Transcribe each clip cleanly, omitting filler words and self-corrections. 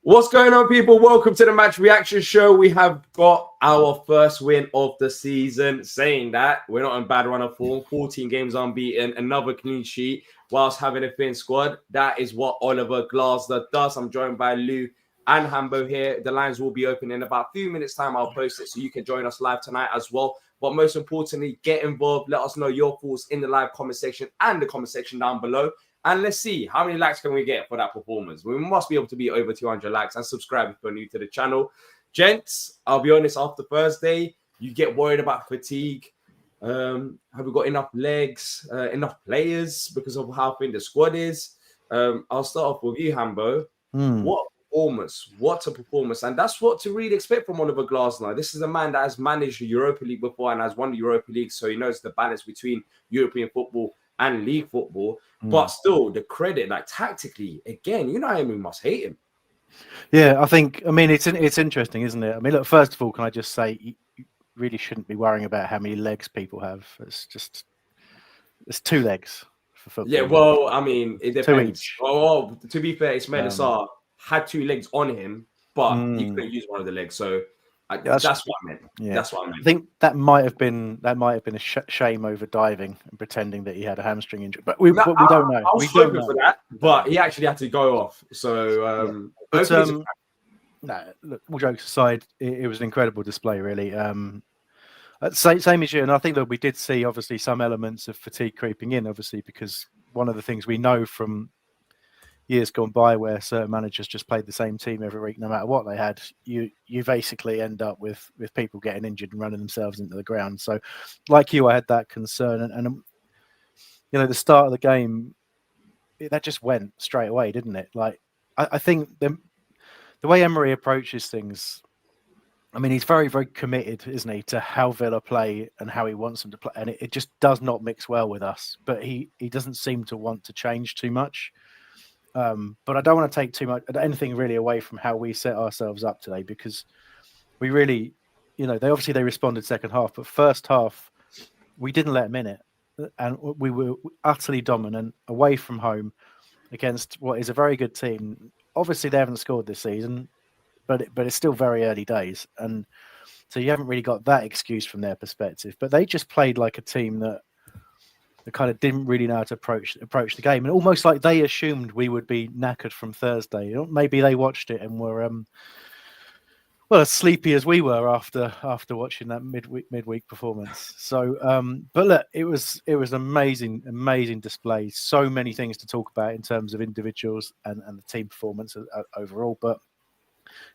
What's going on, people? Welcome to the match reaction show. We have got our first win of the season. Saying that, we're not in bad run of form. 14 games unbeaten, another clean sheet whilst having a thin squad. That is what Oliver Glasner does. I'm joined by Lou and Hambo here. The lines will be open in about a few minutes' time. I'll post it so you can join us live tonight as well. But most importantly, get involved. Let us know your thoughts in the live comment section and the comment section down below. And let's see, how many likes can we get for that performance? We must be able to be over 200 likes, and subscribe if you're new to the channel. Gents, I'll be honest, after Thursday, you get worried about fatigue. Have we got enough legs, enough players because of how thin the squad is? I'll start off with you, Hambo. What performance? What a performance. And that's what to really expect from Oliver Glasner. This is a man that has managed the Europa League before and has won the Europa League, so he knows the balance between European football and league football. But still, the credit, like tactically, again, you know, we must hate him. Yeah, I mean, it's interesting, isn't it? I mean, look, first of all, can I just say, you really shouldn't be worrying about how many legs people have. It's 2 legs for football. Yeah, well, I mean, it depends. 2 each. Oh, to be fair, Ismail Sarr had 2 legs on him, but he couldn't use one of the legs. So that's what I meant. Yeah. That's what I meant. I think that might have been a shame over diving and pretending that he had a hamstring injury, but we don't know. I was hoping for that, but he actually had to go off. So, no, look, all jokes aside, it was an incredible display, really. Same as you, and I think that we did see obviously some elements of fatigue creeping in, obviously, because one of the things we know from years gone by where certain managers just played the same team every week, no matter what they had, you basically end up with people getting injured and running themselves into the ground. So like you, I had that concern, and you know, the start of the game, that just went straight away, didn't it? Like, I think the way Emery approaches things, I mean, he's very, very committed, isn't he, to how Villa play and how he wants them to play, and it just does not mix well with us, but he doesn't seem to want to change too much. But I don't want to take too much anything really away from how we set ourselves up today, because we really, you know, they responded second half, but first half we didn't let them in it, and we were utterly dominant away from home against what is a very good team. Obviously, they haven't scored this season, but it's still very early days, and so you haven't really got that excuse from their perspective. But they just played like a team that kind of didn't really know how to approach the game, and almost like they assumed we would be knackered from Thursday. You know, maybe they watched it and were well, as sleepy as we were after watching that midweek performance. So, but look, it was amazing display. So many things to talk about in terms of individuals and the team performance overall. But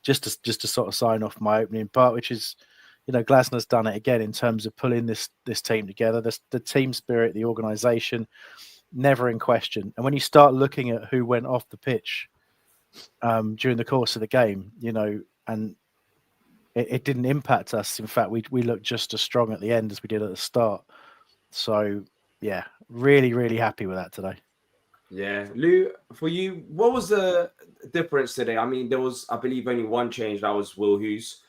just to sort of sign off my opening part, which is, you know, Glasner's done it again in terms of pulling this team together. The team spirit, the organisation, never in question. And when you start looking at who went off the pitch during the course of the game, you know, and it didn't impact us. In fact, we looked just as strong at the end as we did at the start. So, yeah, really, really happy with that today. Yeah. Lou, for you, what was the difference today? I mean, there was, I believe, only one change. That was Will Hughes.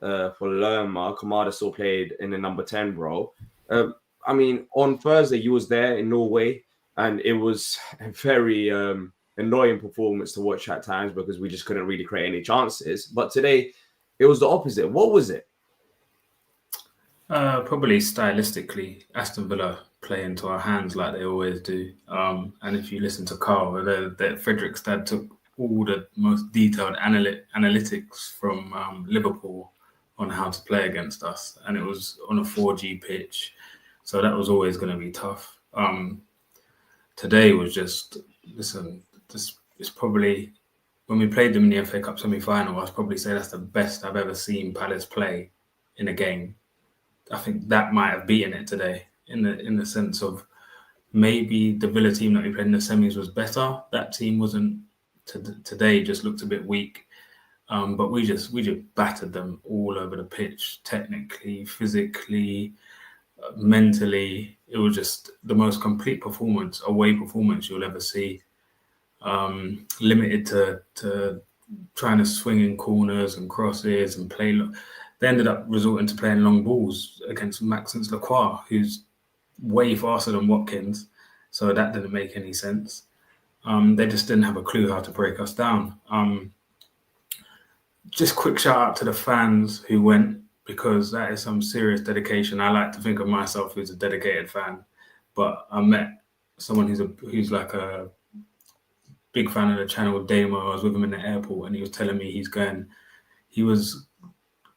For Lerma, Kamada still played in the number 10 role. I mean, on Thursday, you was there in Norway, and it was a very annoying performance to watch at times because we just couldn't really create any chances. But today, it was the opposite. What was it? Probably stylistically, Aston Villa play into our hands like they always do. And if you listen to Carl, Fredrikstad took all the most detailed analytics from Liverpool on how to play against us, and it was on a 4G pitch, so that was always going to be tough. Today was just, listen, it's probably, when we played them in the FA Cup semi-final, I'd probably say that's the best I've ever seen Palace play in a game. I think that might have beaten it today, in the sense of maybe the Villa team that we played in the semis was better. That team wasn't. Today just looked a bit weak. But we just battered them all over the pitch, technically, physically, mentally. It was just the most complete performance, away performance you'll ever see. Limited to trying to swing in corners and crosses and play. They ended up resorting to playing long balls against Maxence Lacroix, who's way faster than Watkins. So that didn't make any sense. They just didn't have a clue how to break us down. just quick shout out to the fans who went, because that is some serious dedication. I like to think of myself as a dedicated fan, but I met someone who's like a big fan of the channel, Damo. I was with him in the airport, and he was telling me he was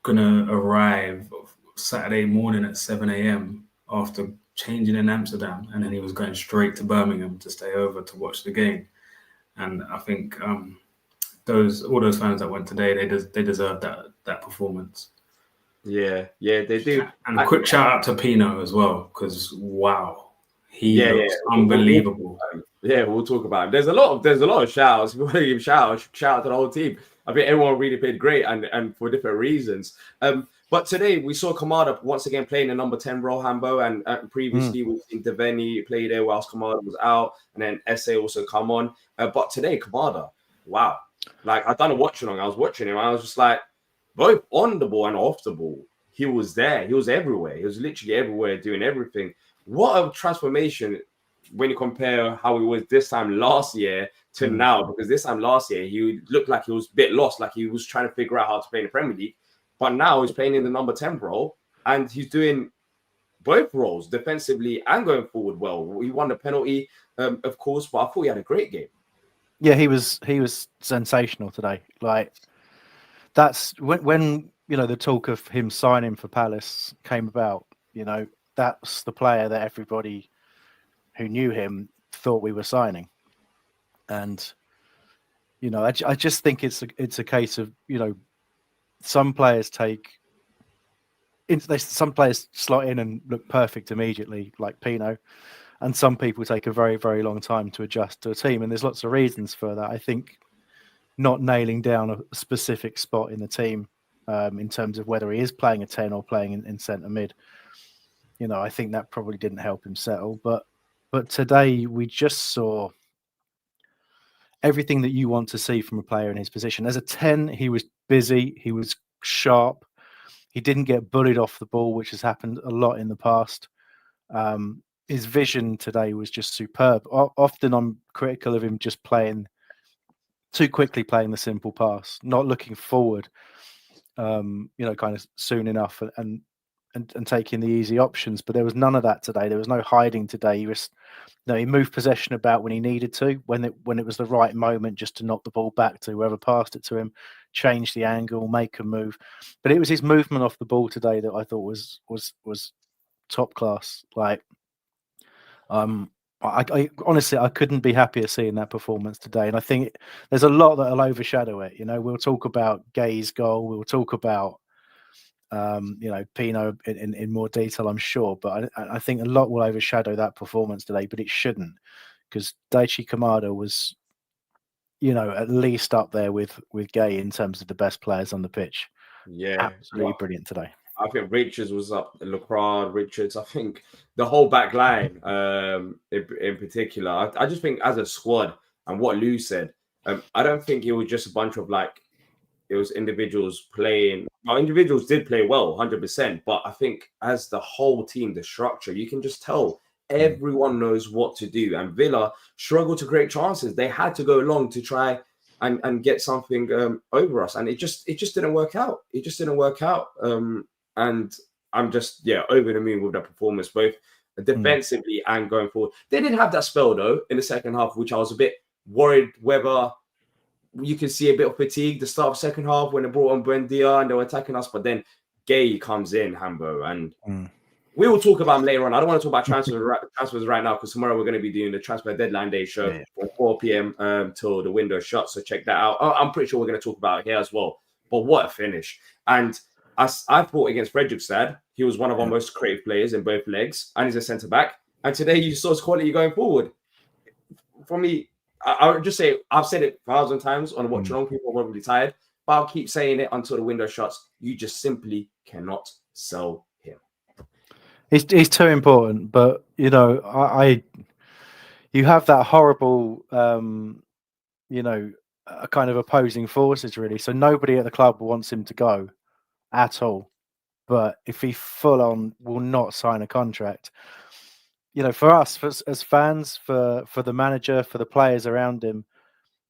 gonna arrive Saturday morning at 7 a.m. after changing in Amsterdam, and then he was going straight to Birmingham to stay over to watch the game. And I think all those fans that went today, they deserve that performance. Yeah, they do. And a quick shout out to Pino as well, because wow, he looks unbelievable. We'll talk about him. There's a lot of shouts. If you want to give shout out to the whole team. I think everyone really played great and for different reasons. But today we saw Kamada once again playing the number 10 role, Hambo, and previously we've seen Deveni play there whilst Kamada was out, and then SA also come on. But today Kamada, wow, like I done a watch along. I was watching him. I was just like, both on the ball and off the ball, he was there. He was everywhere. He was literally everywhere, doing everything. What a transformation when you compare how he was this time last year to now, because this time last year he looked like he was a bit lost, like he was trying to figure out how to play in the Premier League. But now he's playing in the number 10 role, and he's doing both roles, defensively and going forward well. He won the penalty, of course, but I thought he had a great game. Yeah, he was sensational today. Like, that's when the talk of him signing for Palace came about. That's the player that everybody who knew him thought we were signing. And I just think it's a case of some players slot in and look perfect immediately, like Pino, and some people take a very, very long time to adjust to a team, and there's lots of reasons for that. I think not nailing down a specific spot in the team, in terms of whether he is playing a 10 or playing in centre mid, I think that probably didn't help him settle. But today we just saw everything that you want to see from a player in his position. As a 10, he was busy, he was sharp, he didn't get bullied off the ball, which has happened a lot in the past. His vision today was just superb. Often I'm critical of him just playing too quickly, playing the simple pass, not looking forward, kind of soon enough and taking the easy options. But there was none of that today. There was no hiding today. He moved possession about when he needed to, when it was the right moment, just to knock the ball back to whoever passed it to him, change the angle, make a move. But it was his movement off the ball today that I thought was top class. Like, I honestly, I couldn't be happier seeing that performance today. And I think there's a lot that'll overshadow it. We'll talk about Guehi's goal. We'll talk about Pino in more detail, I'm sure. But I think a lot will overshadow that performance today, but it shouldn't, because Daichi Kamada was, at least up there with Guehi in terms of the best players on the pitch. Yeah, absolutely brilliant today. I think Richards was up, Lacroix, Richards. I think the whole back line, in particular, I just think as a squad, and what Lou said, I don't think it was just a bunch of it was individuals playing. Well, individuals did play well, 100%. But I think as the whole team, the structure, you can just tell everyone knows what to do. And Villa struggled to create chances. They had to go long to try and get something over us, and it just didn't work out. It just didn't work out. And I'm just over the moon with that performance, both defensively and going forward. They did have that spell though in the second half, which I was a bit worried whether you could see a bit of fatigue the start of second half when they brought on Buendia and they were attacking us. But then Guehi comes in, Hambo, and we will talk about him later on. I don't want to talk about transfers right now, because tomorrow we're going to be doing the transfer deadline day show from 4 p.m. till the window shuts. So check that out. I'm pretty sure we're going to talk about it here as well. But what a finish. And as I thought against Fredrikstad, he was one of our most creative players in both legs, and he's a centre back. And today you saw his quality going forward. For me, I would just say, I've said it 1,000 times on Watch Along. People are probably tired, but I'll keep saying it until the window shuts. You just simply cannot sell him. He's too important, but you have that horrible, kind of opposing forces really. So nobody at the club wants him to go at all. But if he full on will not sign a contract, for us, as fans, for the manager, for the players around him,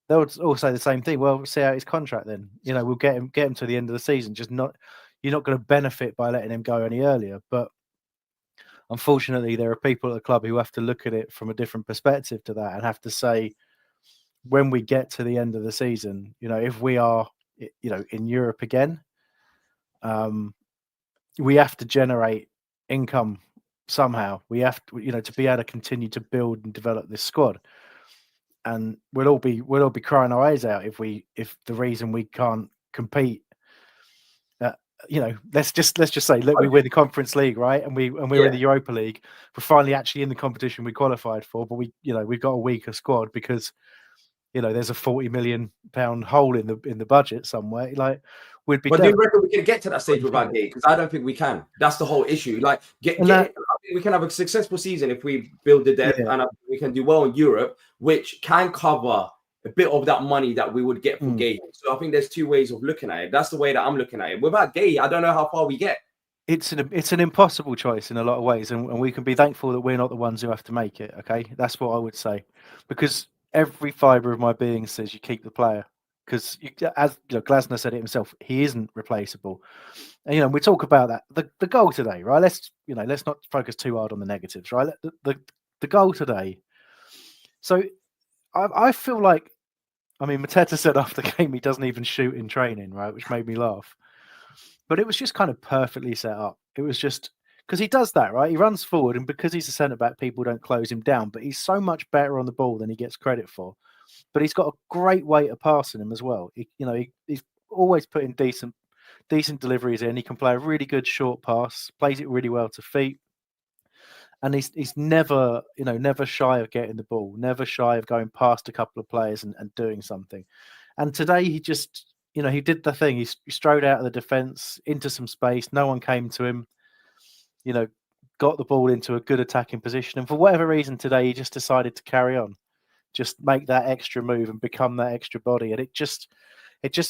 they'll all say the same thing. Well, we'll see out his contract then. We'll get him to the end of the season. You're not going to benefit by letting him go any earlier. But unfortunately, there are people at the club who have to look at it from a different perspective to that and have to say, when we get to the end of the season, if we are, in Europe again, we have to generate income somehow. We have to, to be able to continue to build and develop this squad. And we'll all be crying our eyes out if the reason we can't compete. Let's just say, look, we win the Conference League, right? And we're in the Europa League. We're finally actually in the competition we qualified for, but we've got a weaker squad because there's a £40 million hole in the budget somewhere. Like, we'd be. But do you reckon we can get to that stage without Guehi? Because I don't think we can. That's the whole issue. Like, I think we can have a successful season if we build the depth, and I think we can do well in Europe, which can cover a bit of that money that we would get from Guehi. So I think there's two ways of looking at it. That's the way that I'm looking at it. Without Guehi, I don't know how far we get. It's an impossible choice in a lot of ways, and we can be thankful that we're not the ones who have to make it. Okay, that's what I would say, because every fibre of my being says you keep the player, because as Glasner said it himself, he isn't replaceable. And we talk about that the goal today, right? Let's not focus too hard on the negatives, right? The goal today. So I feel like, Mateta said after the game he doesn't even shoot in training, right? Which made me laugh. But it was just kind of perfectly set up. It was just because he does that, right? He runs forward, and because he's a centre-back, people don't close him down. But he's so much better on the ball than he gets credit for. But he's got a great way of passing him as well. He's always putting decent deliveries in. He can play a really good short pass, plays it really well to feet. And he's never, never shy of getting the ball, never shy of going past a couple of players and doing something. And today he just... he did the thing. He strode out of the defence into some space. No one came to him. Got the ball into a good attacking position. And for whatever reason today, he just decided to carry on, just make that extra move and become that extra body. And it just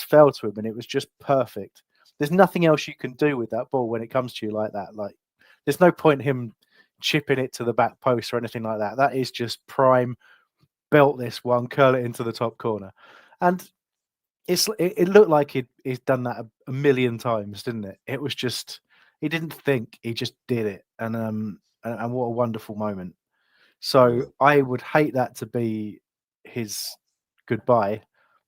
fell to him, and it was just perfect. There's nothing else you can do with that ball when it comes to you like that. Like, there's no point him chipping it to the back post or anything like that. That is just prime belt this one, curl it into the top corner. And it looked like he'd done that a million times, didn't it? It was just, he didn't think, he just did it. And what a wonderful moment. So I would hate that to be his goodbye,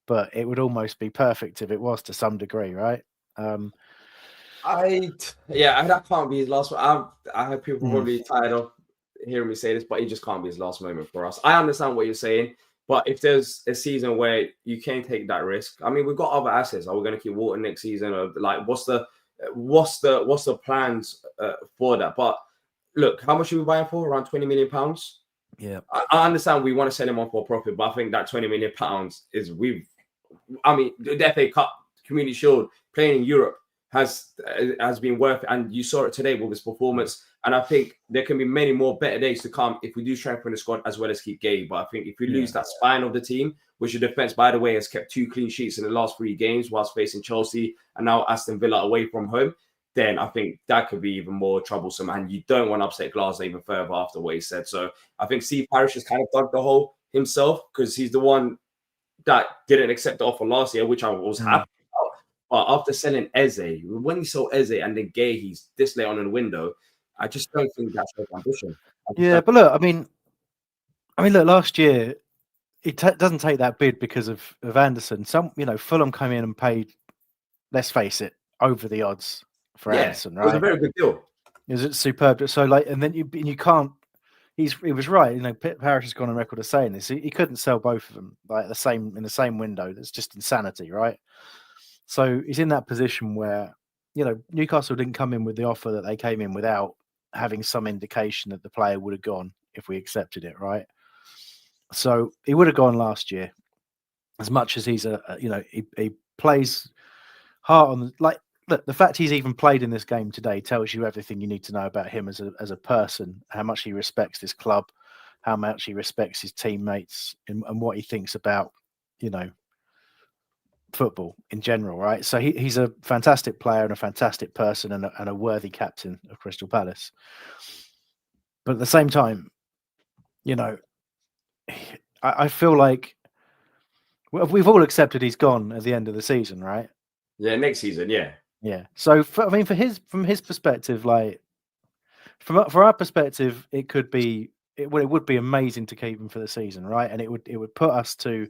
but it would almost be perfect if it was to some degree, right? That can't be his last one. I have people probably tired of hearing me say this, but it just can't be his last moment for us. I understand what you're saying. But if there's a season where you can't take that risk, we've got other assets. Are we going to keep Walton next season? Or like, what's the plans for that? But look, how much are we buying for? Around £20 million. Yeah, I understand we want to sell him on for a profit, but I think that £20 million is the FA Cup, Community Shield, playing in Europe has been worth it, and you saw it today with his performance. And I think there can be many more better days to come if we do strengthen the squad as well as keep Guehi. But I think if we lose that spine of the team, which the defense, by the way, has kept 2 clean sheets in the last 3 games whilst facing Chelsea and now Aston Villa away from home, then I think that could be even more troublesome. And you don't want to upset Glasner even further after what he said. So I think Steve Parish has kind of dug the hole himself, because he's the one that didn't accept the offer last year, which I was happy about. But after selling Eze, when he sold Eze and then Guehi's this late on in the window, I just don't think that's his ambition. But look, look, last year it doesn't take that bid because of Anderson. Fulham came in and paid, let's face it, over the odds for Anderson, right? It was a very good deal. It was superb. So and then you can't. He was right. Parish has gone on record as saying this. He couldn't sell both of them in the same window. That's just insanity, right? So he's in that position where Newcastle didn't come in with the offer that they came in without having some indication that the player would have gone if we accepted it, right? So he would have gone last year, as much as he's he plays hard on look, the fact he's even played in this game today tells you everything you need to know about him as a person, how much he respects this club, how much he respects his teammates, and what he thinks about football in general, right? So he's a fantastic player and a fantastic person and a worthy captain of Crystal Palace. But at the same time, I feel like Well, we've all accepted he's gone at the end of the season, right? Yeah, next season, yeah. Yeah. So, from his perspective, like from our perspective, it could be it would be amazing to keep him for the season, right? And it would put us to,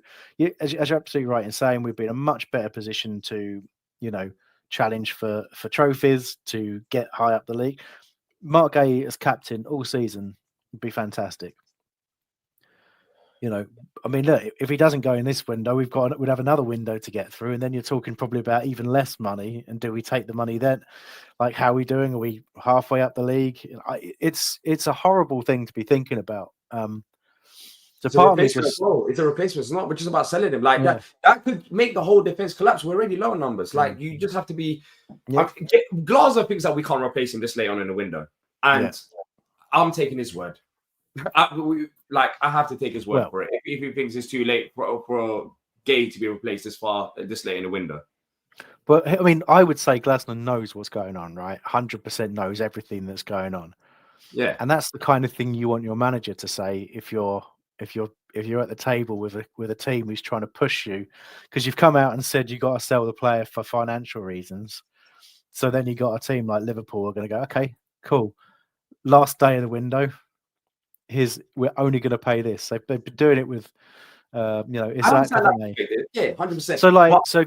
as you're absolutely right in saying, we'd be in a much better position to, challenge for trophies, to get high up the league. Marc Guehi as captain all season would be fantastic. I mean, look, if he doesn't go in this window, we'd have another window to get through, and then you're talking probably about even less money. And do we take the money then? Like, how are we doing? Are we halfway up the league? It's a horrible thing to be thinking about. So It's a part of me replacement just as well. It's a replacement. It's not just about selling him. Like Yeah. that could make the whole defense collapse. We're already low in numbers. Like you just have to be. Yeah. Glazer thinks that we can't replace him this late on in the window, and I'm taking his word. I have to take his word for it. If he thinks it's too late for Guehi to be replaced this late in the window. But I mean, I would say Glasner knows what's going on, right? 100% knows everything that's going on. Yeah, and that's the kind of thing you want your manager to say if you're at the table with a team who's trying to push you, because you've come out and said you got to sell the player for financial reasons. So then you got a team like Liverpool are going to go, okay, cool. Last day of the window, we're only going to pay this. They've been doing it with, Isaac, haven't they? Yeah, 100%. So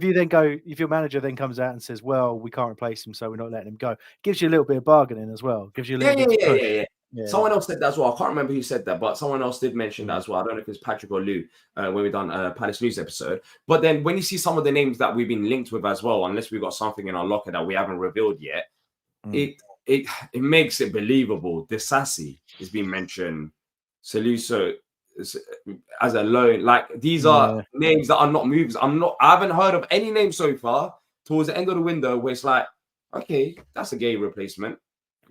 if your manager then comes out and says, well, we can't replace him, so we're not letting him go, gives you a little bit of bargaining as well. Gives you a little bit of push. Yeah. Someone else said that as well. I can't remember who said that, but someone else did mention that as well. I don't know if it's Patrick or Lou when we done a Palace News episode. But then when you see some of the names that we've been linked with as well, unless we've got something in our locker that we haven't revealed yet, it makes it believable. Disasi is being mentioned. Saluso as a loan. Like these are names that are not moves. I haven't heard of any name so far towards the end of the window where it's like, okay, that's a Guehi replacement.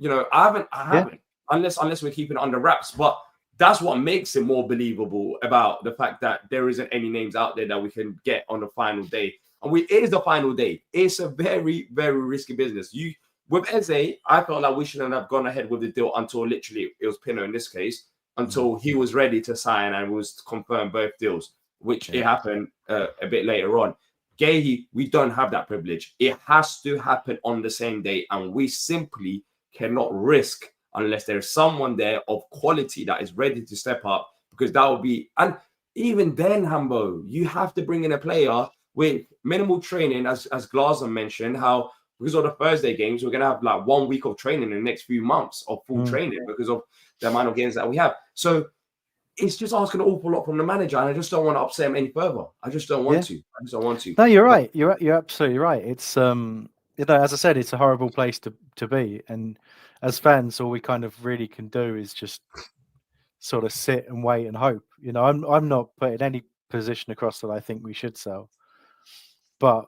I haven't. Unless we're keeping it under wraps. But that's what makes it more believable about the fact that there isn't any names out there that we can get on the final day. And it is the final day. It's a very, very risky business. With Eze, I felt like we shouldn't have gone ahead with the deal until literally it was Pino in this case, until he was ready to sign and was confirmed both deals, which it happened a bit later on. Guehi, we don't have that privilege. It has to happen on the same day, and we simply cannot risk unless there's someone there of quality that is ready to step up, because that would be, and even then, Hambo, you have to bring in a player with minimal training, as Glazer mentioned, how because of the Thursday games, we're going to have like 1 week of training in the next few months of full training because of the amount of games that we have. So it's just asking an awful lot from the manager, and I just don't want to upset him any further. I just don't want to. No, you're right. You're absolutely right. It's as I said, it's a horrible place to be, and as fans, all we kind of really can do is just sort of sit and wait and hope. I'm not putting any position across that I think we should sell, but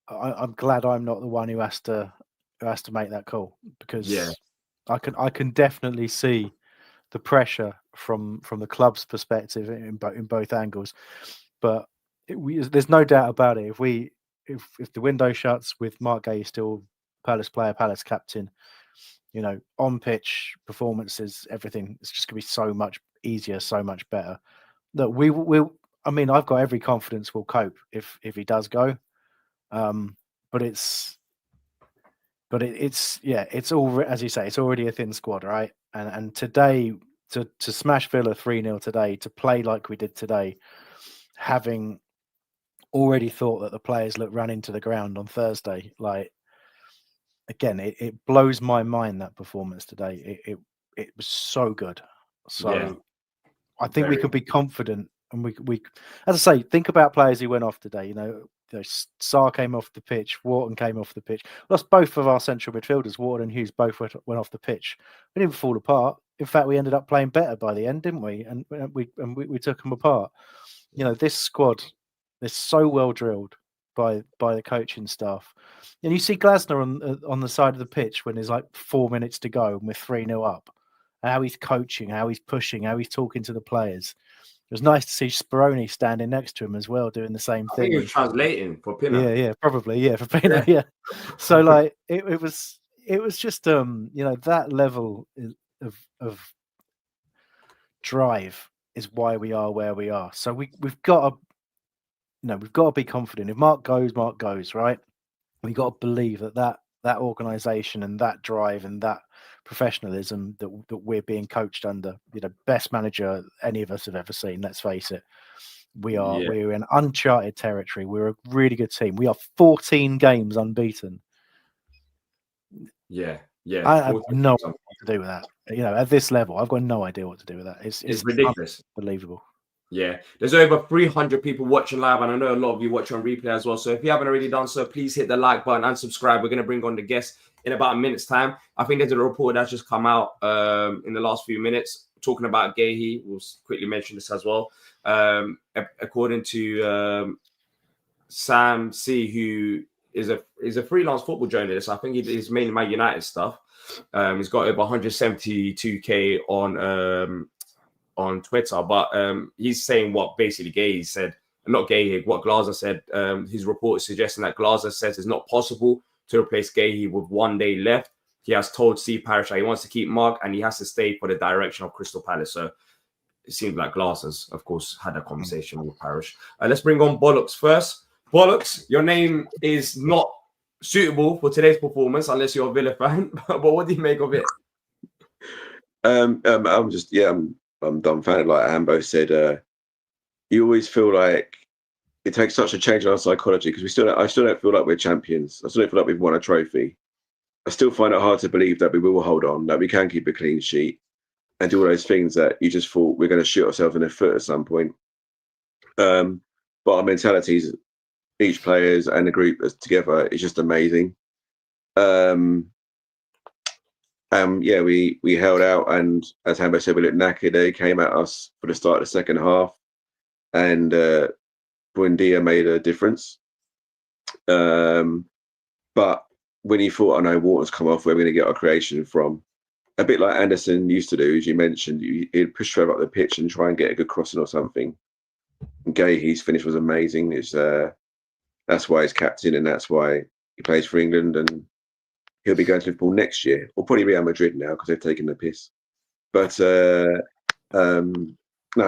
I'm glad I'm not the one who has to make that call, because I can definitely see the pressure from the club's perspective in both angles, but there's no doubt about it. If the window shuts with Marc Guehi still Palace player, Palace captain, on pitch performances, everything, it's just gonna be so much easier, so much better. That we will. I mean, I've got every confidence we'll cope if he does go. But it's all, as you say, it's already a thin squad, right? And today to smash Villa 3-0 today, to play like we did today, having already thought that the players ran into the ground on Thursday, like again, it blows my mind, that performance today. It was so good. So I think we can be confident, and we as I say, think about players who went off today. Sarr came off the pitch, Wharton came off the pitch. Lost both of our central midfielders, Wharton and Hughes, both went off the pitch. We didn't fall apart. In fact, we ended up playing better by the end, didn't we? And we took them apart. This squad is so well drilled by the coaching staff. And you see Glasner on the side of the pitch when there's like 4 minutes to go and we're 3-0 up. How he's coaching, how he's pushing, how he's talking to the players. It was nice to see Speroni standing next to him as well, doing the same thing. I think he was translating for Pino. Yeah, probably, for Pino, yeah. So like it was just that level of drive is why we are where we are. So we've got to we've got to be confident. If Mark goes, right? We've got to believe that organisation and that drive and that professionalism that we're being coached under, best manager any of us have ever seen. Let's face it. We're in uncharted territory. We're a really good team. We are 14 games unbeaten. Yeah. I have no idea what to do with that. At this level, I've got no idea what to do with that. It's ridiculous. Unbelievable. Yeah, there's over 300 people watching live, and I know a lot of you watch on replay as well. So if you haven't already done so, please hit the like button and subscribe. We're going to bring on the guest in about a minute's time. I think there's a report that's just come out in the last few minutes talking about Guehi. We'll quickly mention this as well. According to Sam C, who is a freelance football journalist, I think he's mainly Man United stuff. He's got over 172K on Twitter, but he's saying what basically Guehi said, not Guehi, what Glazer said. His report is suggesting that Glazer says it's not possible to replace Guehi with 1 day left. He has told Steve Parish that he wants to keep Marc and he has to stay for the direction of Crystal Palace. So it seems like Glazer's, of course, had a conversation with Parish. Let's bring on Bollocks first. Bollocks, your name is not suitable for today's performance unless you're a Villa fan. But what do you make of it? I'm dumbfounded. Like Ambo said, you always feel like it takes such a change in our psychology because I still don't feel like we're champions. I still don't feel like we've won a trophy. I still find it hard to believe that we will hold on, that we can keep a clean sheet and do all those things that you just thought we're going to shoot ourselves in the foot at some point. But our mentalities, each players and the group together, is just amazing. We held out, and as Hambo said, we looked knackered. They came at us for the start of the second half, and Buendia made a difference. But when you thought, water's come off, where we're going to get our creation from, a bit like Anderson used to do, as you mentioned, he'd push further up the pitch and try and get a good crossing or something. Guehi's finish was amazing. That's why he's captain, and that's why he plays for England, and he'll be going to Liverpool next year, or probably Real Madrid now because they've taken the piss. But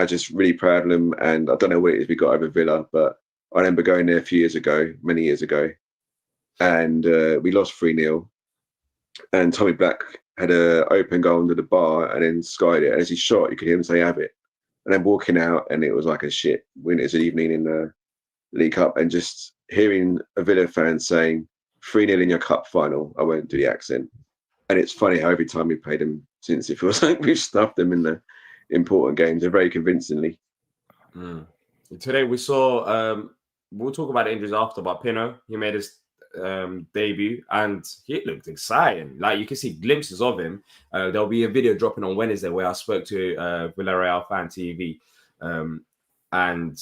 just really proud of them. And I don't know what it is we got over Villa, but I remember going there many years ago, and we lost 3-0. And Tommy Black had an open goal under the bar and then skied it. And as he shot, you could hear him say, "Have it." And then walking out, and it was like a shit winter's evening in the League Cup, and just hearing a Villa fan saying 3-0 in your cup final. I won't do the accent. And it's funny how every time we played them since, it feels like we've stuffed them in the important games, and very convincingly. Today we saw, we'll talk about the injuries after, but Pino, he made his debut and he looked exciting. Like you can see glimpses of him. There'll be a video dropping on Wednesday where I spoke to Villarreal Fan TV, and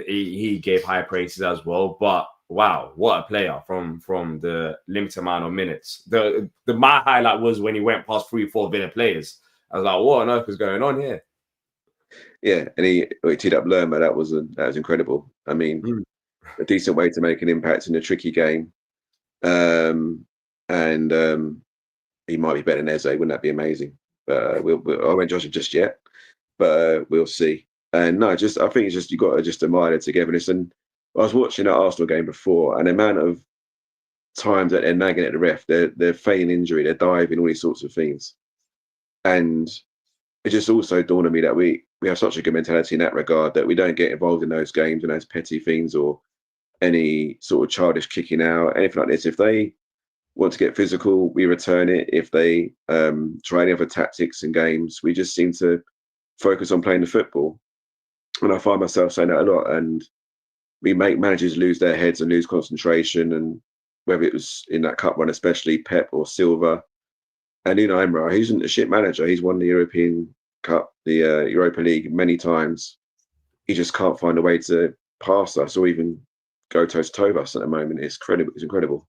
he gave high praises as well. But wow, what a player from the limited amount of minutes. My highlight was when he went past 3-4 Villa players. I was like, what on earth is going on here? Yeah, and he teed up Lerma. That was incredible. I mean, a decent way to make an impact in a tricky game. And he might be better than Eze. Wouldn't that be amazing? But I won't judge him just yet, but we'll see. And I think it's just, you got to just admire their togetherness. And I was watching that Arsenal game before, and the amount of times that they're nagging at the ref, they're feigning injury, they're diving, all these sorts of things. And it just also dawned on me that we have such a good mentality in that regard, that we don't get involved in those games and those petty things or any sort of childish kicking out, anything like this. If they want to get physical, we return it. If they try any other tactics and games, we just seem to focus on playing the football. And I find myself saying that a lot. And we make managers lose their heads and lose concentration. And whether it was in that cup run, especially Pep or Silva, and Emre, he isn't a shit manager. He's won the European Cup, the Europa League many times. He just can't find a way to pass us or even go toe-to-toe with us at the moment. It's incredible.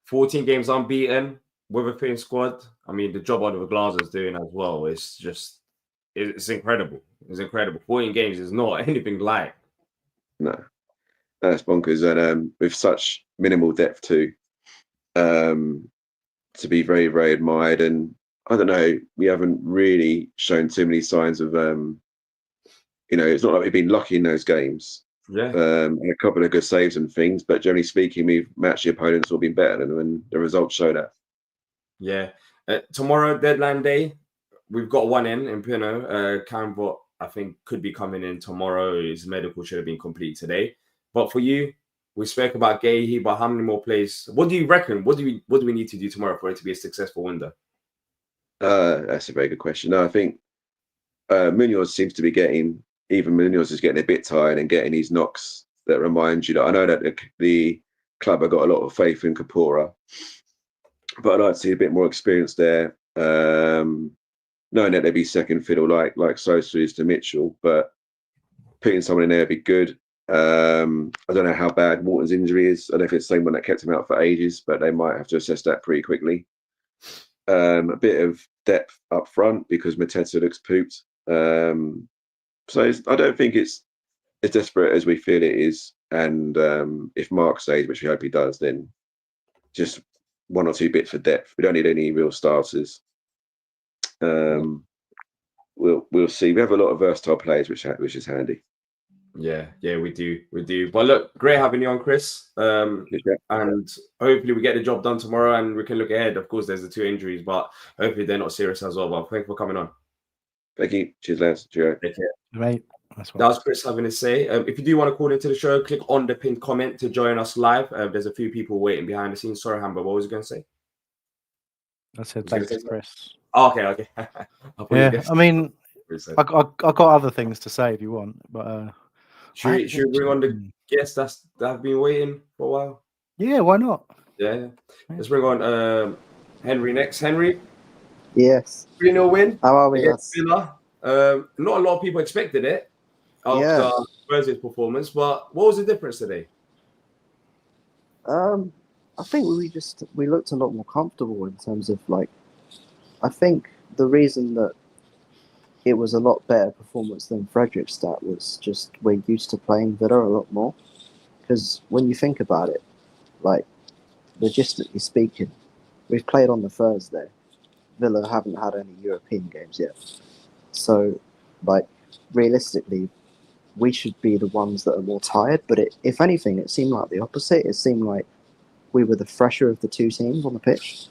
14 games unbeaten with a thin squad. I mean, the job Oliver Glasner's doing as well. It's incredible. It's incredible. 14 games is not anything light. No, that's bonkers. And with such minimal depth too, to be very, very admired. And I don't know, we haven't really shown too many signs of, it's not like we've been lucky in those games. Yeah. And a couple of good saves and things. But generally speaking, we've matched the opponents all been better than them, and the results show that. Yeah. Tomorrow, deadline day, we've got one in Pino. Canvot, I think, could be coming in tomorrow. His medical should have been complete today. But for you, we spoke about Guehi, but how many more plays? What do you reckon? What do we need to do tomorrow for it to be a successful window? That's a very good question. No, I think Munoz seems to be getting, even Munoz is getting a bit tired and getting these knocks that remind you that I know that the club have got a lot of faith in Kapora, but I'd like to see a bit more experience there. Knowing that they'd be second fiddle like Sosa is to Mitchell, but putting someone in there would be good. I don't know how bad Morton's injury is. I don't know if it's the same one that kept him out for ages, but they might have to assess that pretty quickly. A bit of depth up front because Mateta looks pooped. So I don't think it's as desperate as we feel it is. And if Mark stays, which we hope he does, then just one or two bits for depth. We don't need any real starters. We'll see. We have a lot of versatile players, which is handy. Yeah, we do. But look, great having you on, Chris. And hopefully we get the job done tomorrow and we can look ahead. Of course, there's the 2 injuries, but hopefully they're not serious as well. But thank you for coming on. Thank you. Cheers, lads. Cheers. Take care. Right. That was Chris having to say. If you do want to call into the show, click on the pinned comment to join us live. There's a few people waiting behind the scenes. Sorry, Hamber, what was you going to say? I said thanks, Chris. Oh, okay. I mean, I got other things to say if you want, but should we bring on the guests that have been waiting for a while? Yeah, why not? Yeah. Let's bring on Henry next. Henry? Yes. 3-0 win. How are we? Against Villa. Not a lot of people expected it after Thursday's performance, but what was the difference today? I think we looked a lot more comfortable in terms of I think the reason that it was a lot better performance than Fredrikstad was just we're used to playing Villa a lot more. Because when you think about it, logistically speaking, we've played on the Thursday. Villa haven't had any European games yet. So, realistically, we should be the ones that are more tired. But if anything, it seemed like the opposite. It seemed like we were the fresher of the two teams on the pitch.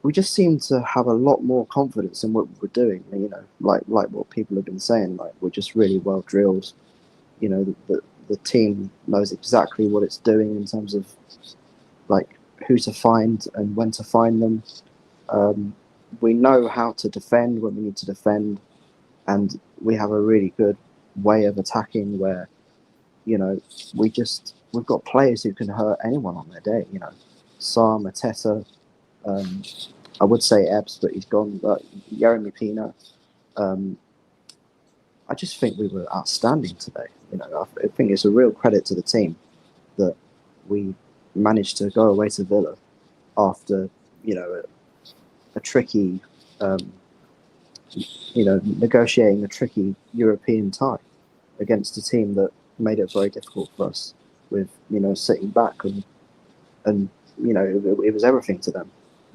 We just seemed to have a lot more confidence in what we were doing. Like what people have been saying. We're just really well drilled. The team knows exactly what it's doing in terms of who to find and when to find them. We know how to defend when we need to defend, and we have a really good way of attacking where, we've got players who can hurt anyone on their day. Sa, Mateta, I would say Ebbs, but he's gone. But Jeremy Pino, I just think we were outstanding today. I think it's a real credit to the team that we managed to go away to Villa after a tricky, negotiating a tricky European tie against a team that made it very difficult for us with sitting back and it was everything to them,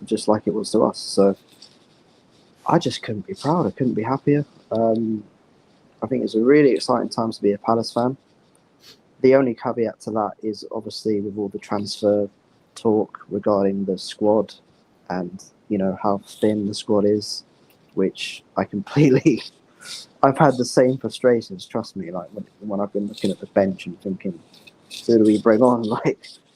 just like it was to us. So I just couldn't be proud. I couldn't be happier. I think it's a really exciting time to be a Palace fan. The only caveat to that is obviously with all the transfer talk regarding the squad and how thin the squad is, which I completely I've had the same frustrations, trust me, when I've been looking at the bench and thinking, who do we bring on?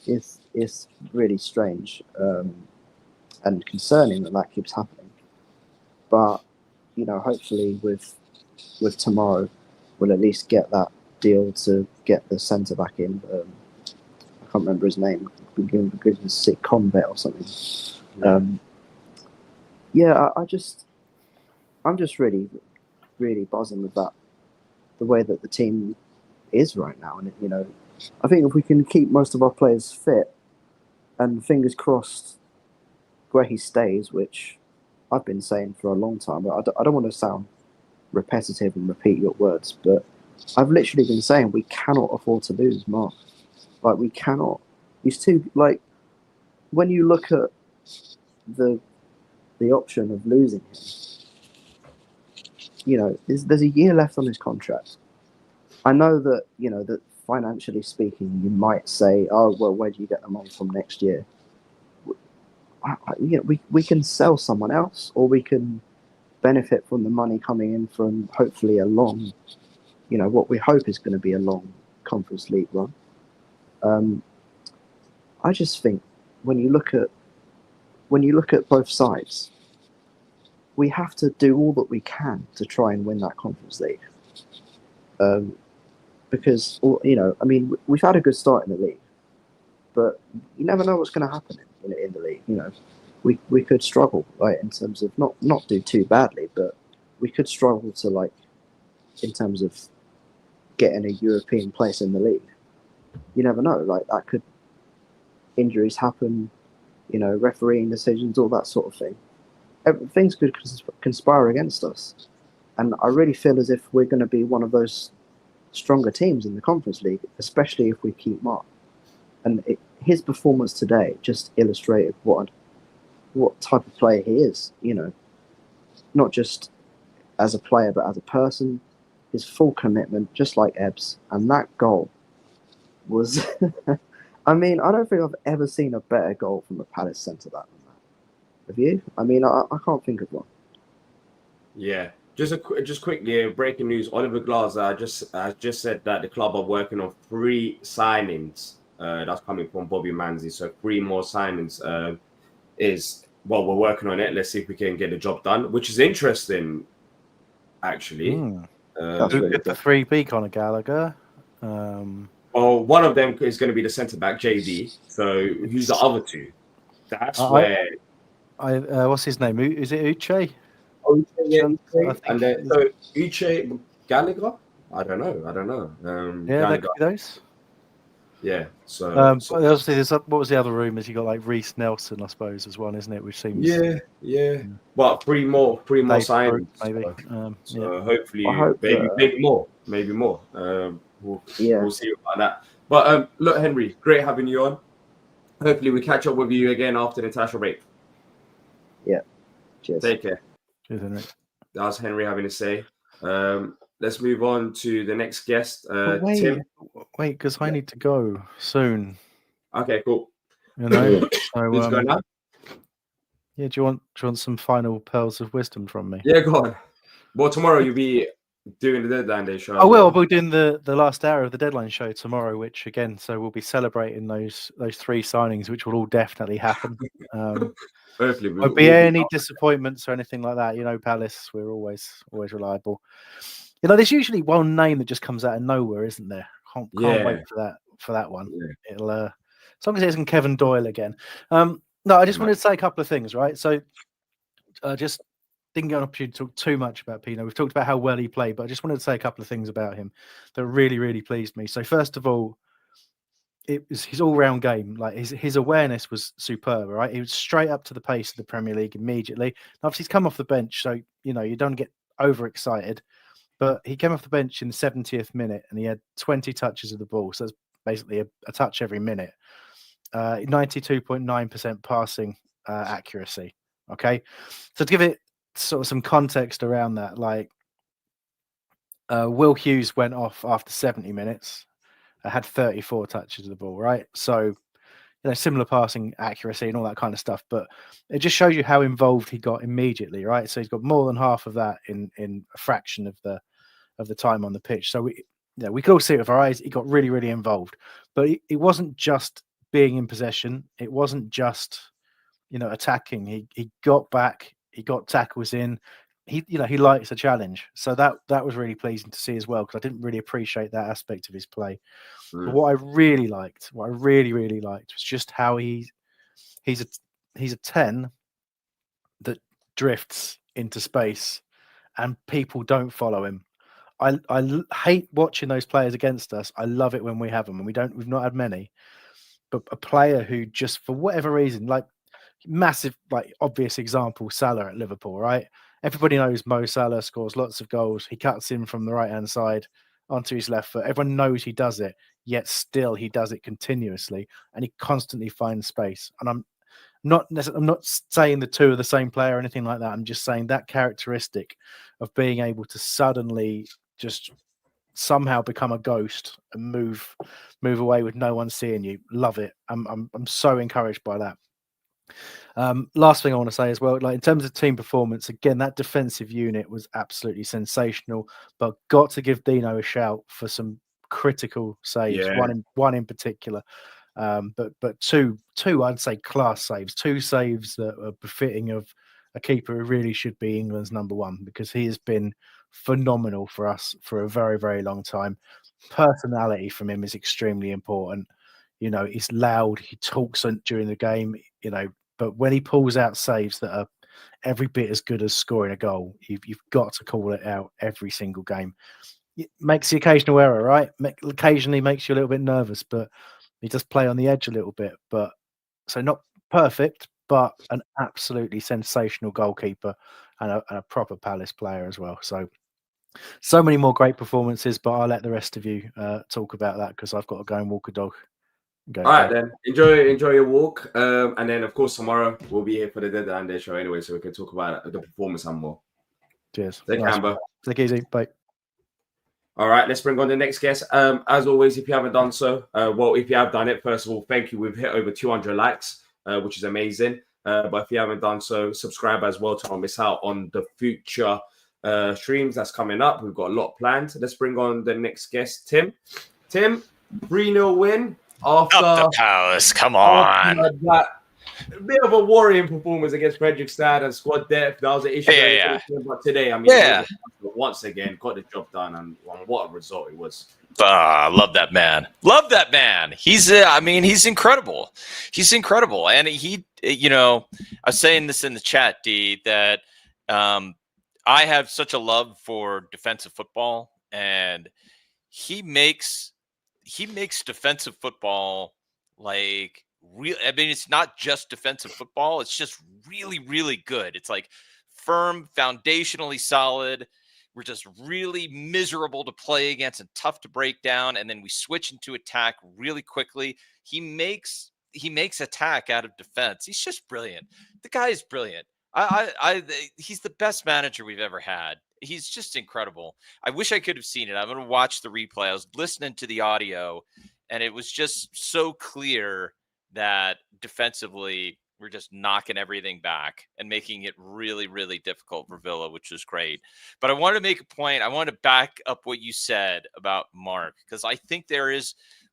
It's really strange and concerning that keeps happening. But hopefully with tomorrow we'll at least get that deal to get the centre back in. I can't remember his name. Good sick combat or something. I'm just really, really buzzing with that. The way that the team is right now, and I think if we can keep most of our players fit, and fingers crossed, Guehi stays, which I've been saying for a long time. But I don't want to sound repetitive and repeat your words, but I've literally been saying we cannot afford to lose Mark. We cannot. He's too when you look at the option of losing him, there's a year left on his contract. I know that that financially speaking, you might say, "Oh, well, where do you get the money from next year?" We can sell someone else, or we can benefit from the money coming in from hopefully a long, what we hope is going to be a long Conference League run. I just think when you look at both sides, we have to do all that we can to try and win that Conference League. Because we've had a good start in the league, but you never know what's going to happen in the league. We could struggle, right, in terms of not do too badly, but we could struggle to in terms of getting a European place in the league. You never know, that could injuries happen, refereeing decisions, all that sort of thing. Things could conspire against us, and I really feel as if we're going to be one of those stronger teams in the Conference League, especially if we keep Marc. And his performance today just illustrated what type of player he is. Not just as a player, but as a person. His full commitment, just like Ebbs, and that goal was. I don't think I've ever seen a better goal from a Palace centre back than that. Have you? I can't think of one. Yeah. Just quickly, breaking news: Oliver Glasser just said that the club are working on 3 signings. That's coming from Bobby Manzi. So 3 more signings we're working on it. Let's see if we can get the job done, which is interesting, actually. The 3B Conor Gallagher. Well, one of them is going to be the centre back, JD. So who's the other 2? That's where. What's his name? Is it Uche? And then so Uche Gallagher. I don't know. Yeah, that could be those. Yeah. So obviously, what was the other rumours? You got Reece Nelson, I suppose, as one, isn't it? Which seems yeah. Well, 3 more signings, maybe. So hopefully, maybe more. We'll see about that. But look, Henry, great having you on. Hopefully, we catch up with you again after the international break. Yeah. Cheers. Take care. Cheers, Henry. That was Henry having to say. Let's move on to the next guest. Wait, Tim. Because I need to go soon. Okay, cool. So, who's going now? Yeah, do you want some final pearls of wisdom from me? Yeah, go on. Well, tomorrow you'll be doing the Deadline Day show. I will. We'll be doing the last hour of the Deadline show tomorrow, which again, so we'll be celebrating those 3 signings, which will all definitely happen. Hopefully, won't be any disappointments or anything like that. Palace, we're always reliable. There's usually one name that just comes out of nowhere, isn't there? Can't wait for that one. Yeah. It'll as long as it isn't Kevin Doyle again. No, I just wanted to say a couple of things, right? So, just didn't get an opportunity to talk too much about Pino. We've talked about how well he played, but I just wanted to say a couple of things about him that really, really pleased me. So, first of all, it was his all-round game. His awareness was superb, right? He was straight up to the pace of the Premier League immediately. Obviously, he's come off the bench, so you don't get overexcited. But he came off the bench in the 70th minute, and he had 20 touches of the ball. So that's basically a touch every minute. 92.9% passing accuracy. Okay, so to give it sort of some context around that, Will Hughes went off after 70 minutes. Had 34 touches of the ball, right? So, similar passing accuracy and all that kind of stuff. But it just shows you how involved he got immediately, right? So he's got more than half of that in a fraction of the time on the pitch. So we could all see it with our eyes. He got really, really involved. But it wasn't just being in possession. It wasn't just attacking. He got back. He got tackles in. He likes a challenge. So that was really pleasing to see as well, because I didn't really appreciate that aspect of his play. But what I really liked, was just how he's a 10 that drifts into space and people don't follow him. I hate watching those players against us. I love it when we have them, and we've not had many. But a player who just, for whatever reason, massive, obvious example, Salah at Liverpool, right? Everybody knows Mo Salah scores lots of goals. He cuts in from the right-hand side onto his left foot. Everyone knows he does it, yet still he does it continuously, and he constantly finds space. And I'm not saying the two are the same player or anything like that. I'm just saying that characteristic of being able to suddenly just somehow become a ghost and move away with no one seeing you. Love it. I'm so encouraged by that. Last thing I want to say as well, like in terms of team performance, again, that defensive unit was absolutely sensational, but got to give Dino a shout for some critical saves. Yeah. One in particular. But two I'd say class saves, 2 saves that are befitting of a keeper who really should be England's number 1, because he has been phenomenal for us for a very, very long time. Personality from him is extremely important. You know, he's loud, he talks during the game, you know, but when he pulls out saves that are every bit as good as scoring a goal, you've got to call it out every single game. It makes the occasional error, right? Occasionally makes you a little bit nervous, but he does play on the edge a little bit. But so not perfect, but an absolutely sensational goalkeeper and a proper Palace player as well. So many more great performances, but I'll let the rest of you talk about that because I've got to go and walk a dog. All right, then. Enjoy your walk. And then, of course, tomorrow we'll be here for the Deadline Day show anyway, so we can talk about the performance and more. Cheers. Take care, Amber. Take it easy. Bye. All right, let's bring on the next guest. As always, if you haven't done so, if you have done it, first of all, thank you. We've hit over 200 likes, which is amazing. But if you haven't done so, subscribe as well to not miss out on the future streams that's coming up. We've got a lot planned. Let's bring on the next guest, Tim. Tim, 3-0 win. After Up the Palace, come on. That bit of a worrying performance against Fredrikstad and squad depth. That was an issue. But today, I mean, once again, got the job done, and what a result it was. Love that man. Love that man. He's incredible. He's incredible. And he, I was saying this in the chat, D, that I have such a love for defensive football, and he makes defensive football like real. I mean, it's not just defensive football. It's just really, really good. It's like firm, foundationally solid. We're just really miserable to play against and tough to break down. And then we switch into attack really quickly. He makes attack out of defense. He's just brilliant. The guy is brilliant. He's the best manager we've ever had. He's just incredible. I wish I could have seen it. I'm going to watch the replay. I was listening to the audio, and it was just so clear that defensively we're just knocking everything back and making it really, really difficult for Villa, which was great. But I wanted to make a point. I want to back up what you said about Marc, because I think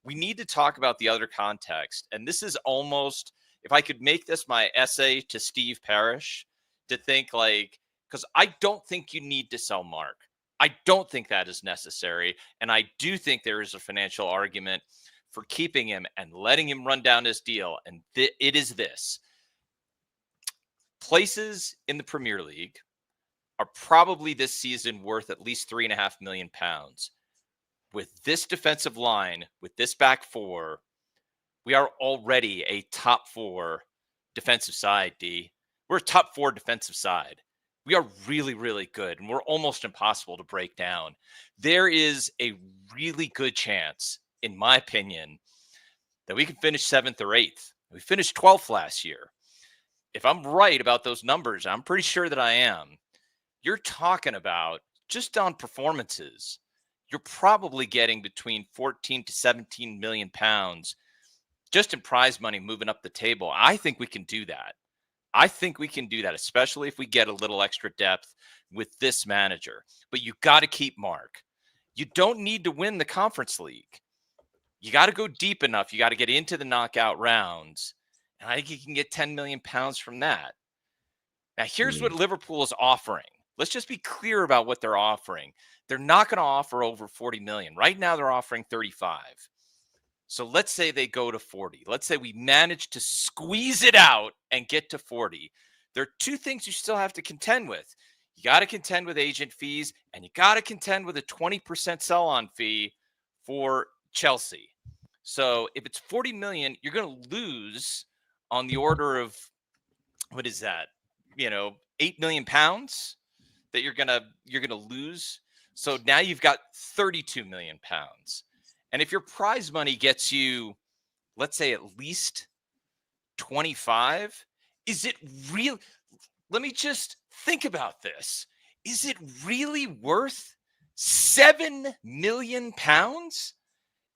we need to talk about the other context. And this is almost, if I could make this my essay to Steve Parrish, to think like, because I don't think you need to sell Marc. I don't think that is necessary. And I do think there is a financial argument for keeping him and letting him run down his deal. And it is this. Places in the Premier League are probably this season worth at least £3.5 million. With this defensive line, with this back four, we are already a top 4 defensive side, D. We're a top 4 defensive side. We are really, really good, and we're almost impossible to break down. There is a really good chance, in my opinion, that we can finish 7th or 8th. We finished 12th last year. If I'm right about those numbers, I'm pretty sure that I am. You're talking about, just on performances, you're probably getting between 14 to 17 million pounds just in prize money moving up the table. I think we can do that. I think we can do that, especially if we get a little extra depth with this manager. But you got to keep Marc. You don't need to win the Conference League. You got to go deep enough. You got to get into the knockout rounds. And I think you can get 10 million pounds from that. Now, here's what Liverpool is offering. Let's just be clear about what they're offering. They're not going to offer over 40 million. Right now, they're offering 35. So let's say they go to 40. Let's say we manage to squeeze it out and get to 40. There are 2 things you still have to contend with. You got to contend with agent fees, and you got to contend with a 20% sell-on fee for Chelsea. So if it's 40 million, you're going to lose on the order of, what is that? 8 million pounds that you're going to lose. So now you've got 32 million pounds. And if your prize money gets you, let's say, at least 25, is it real? Let me just think about this. Is it really worth £7 million?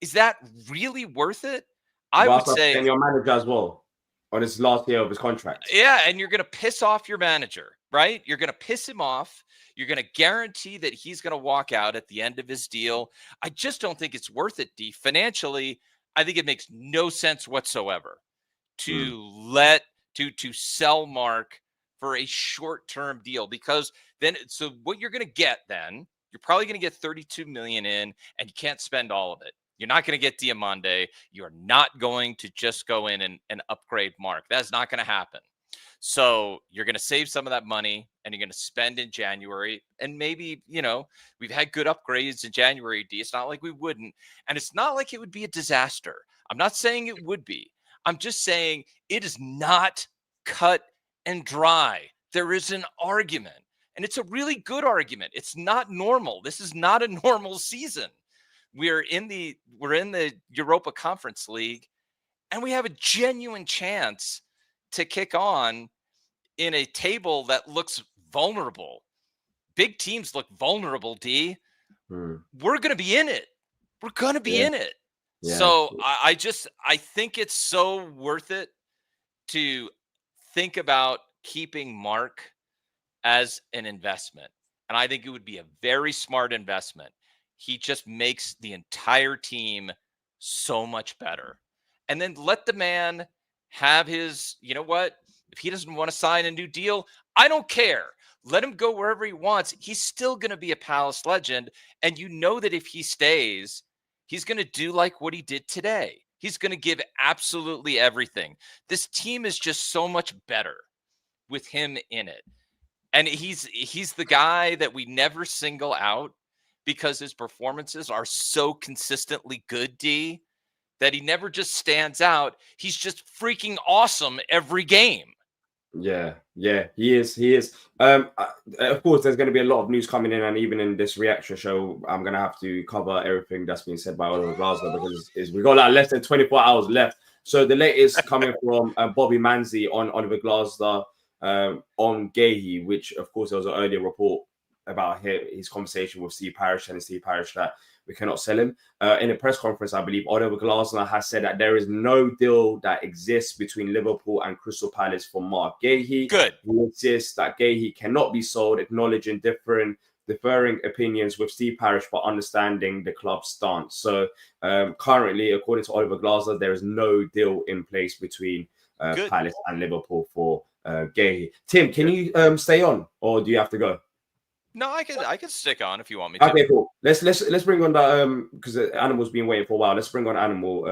Is that really worth it? I Whilst would say, upsetting your manager as well on his last year of his contract. yeah, and you're going to piss off your manager, right? You're going to piss him off. You're going to guarantee that he's going to walk out at the end of his deal. I just don't think it's worth it, D. Financially, I think it makes no sense whatsoever to sell Marc for a short-term deal, because then, so what you're going to get then, you're probably going to get 32 million in, and you can't spend all of it. You're not going to get Diamande. You're not going to just go in and upgrade Marc. That's not going to happen. So you're going to save some of that money, and you're going to spend in January. And maybe, we've had good upgrades in January, D. It's not like we wouldn't. And it's not like it would be a disaster. I'm not saying it would be. I'm just saying it is not cut and dry. There is an argument, and it's a really good argument. It's not normal. This is not a normal season. We're in the Europa Conference League, and we have a genuine chance to kick on in a table that looks vulnerable. Big teams look vulnerable, D. We're going to be in it. We're going to be in it. Yeah. So I think it's so worth it to think about keeping Marc as an investment. And I think it would be a very smart investment. He just makes the entire team so much better. And then let the man have his, if he doesn't want to sign a new deal, I don't care. Let him go wherever he wants. He's still going to be a Palace legend. And you know that if he stays, he's going to do like what he did today. He's going to give absolutely everything. This team is just so much better with him in it. And he's the guy that we never single out because his performances are so consistently good, D, that he never just stands out. He's just freaking awesome every game. Yeah, he is. Of course, there's going to be a lot of news coming in, and even in this reaction show, I'm going to have to cover everything that's been said by Oliver Glasgow, because we've got like less than 24 hours left. So the latest coming from Bobby Manzi on Oliver Glasgow on Guehi, which of course there was an earlier report about his conversation with Steve Parish, and Steve Parish that we cannot sell him. In a press conference, I believe Oliver Glasgow has said that there is no deal that exists between Liverpool and Crystal Palace for Marc Guehi. Good. He insists that Guehi cannot be sold, acknowledging differing opinions with Steve Parish, but understanding the club's stance. So currently, according to Oliver Glasgow, there is no deal in place between Palace and Liverpool for Guehi. Tim, can you stay on, or do you have to go? No, I can stick on if you want me to. Okay, cool. Let's bring on the because Animal's been waiting for a while. Let's bring on Animal.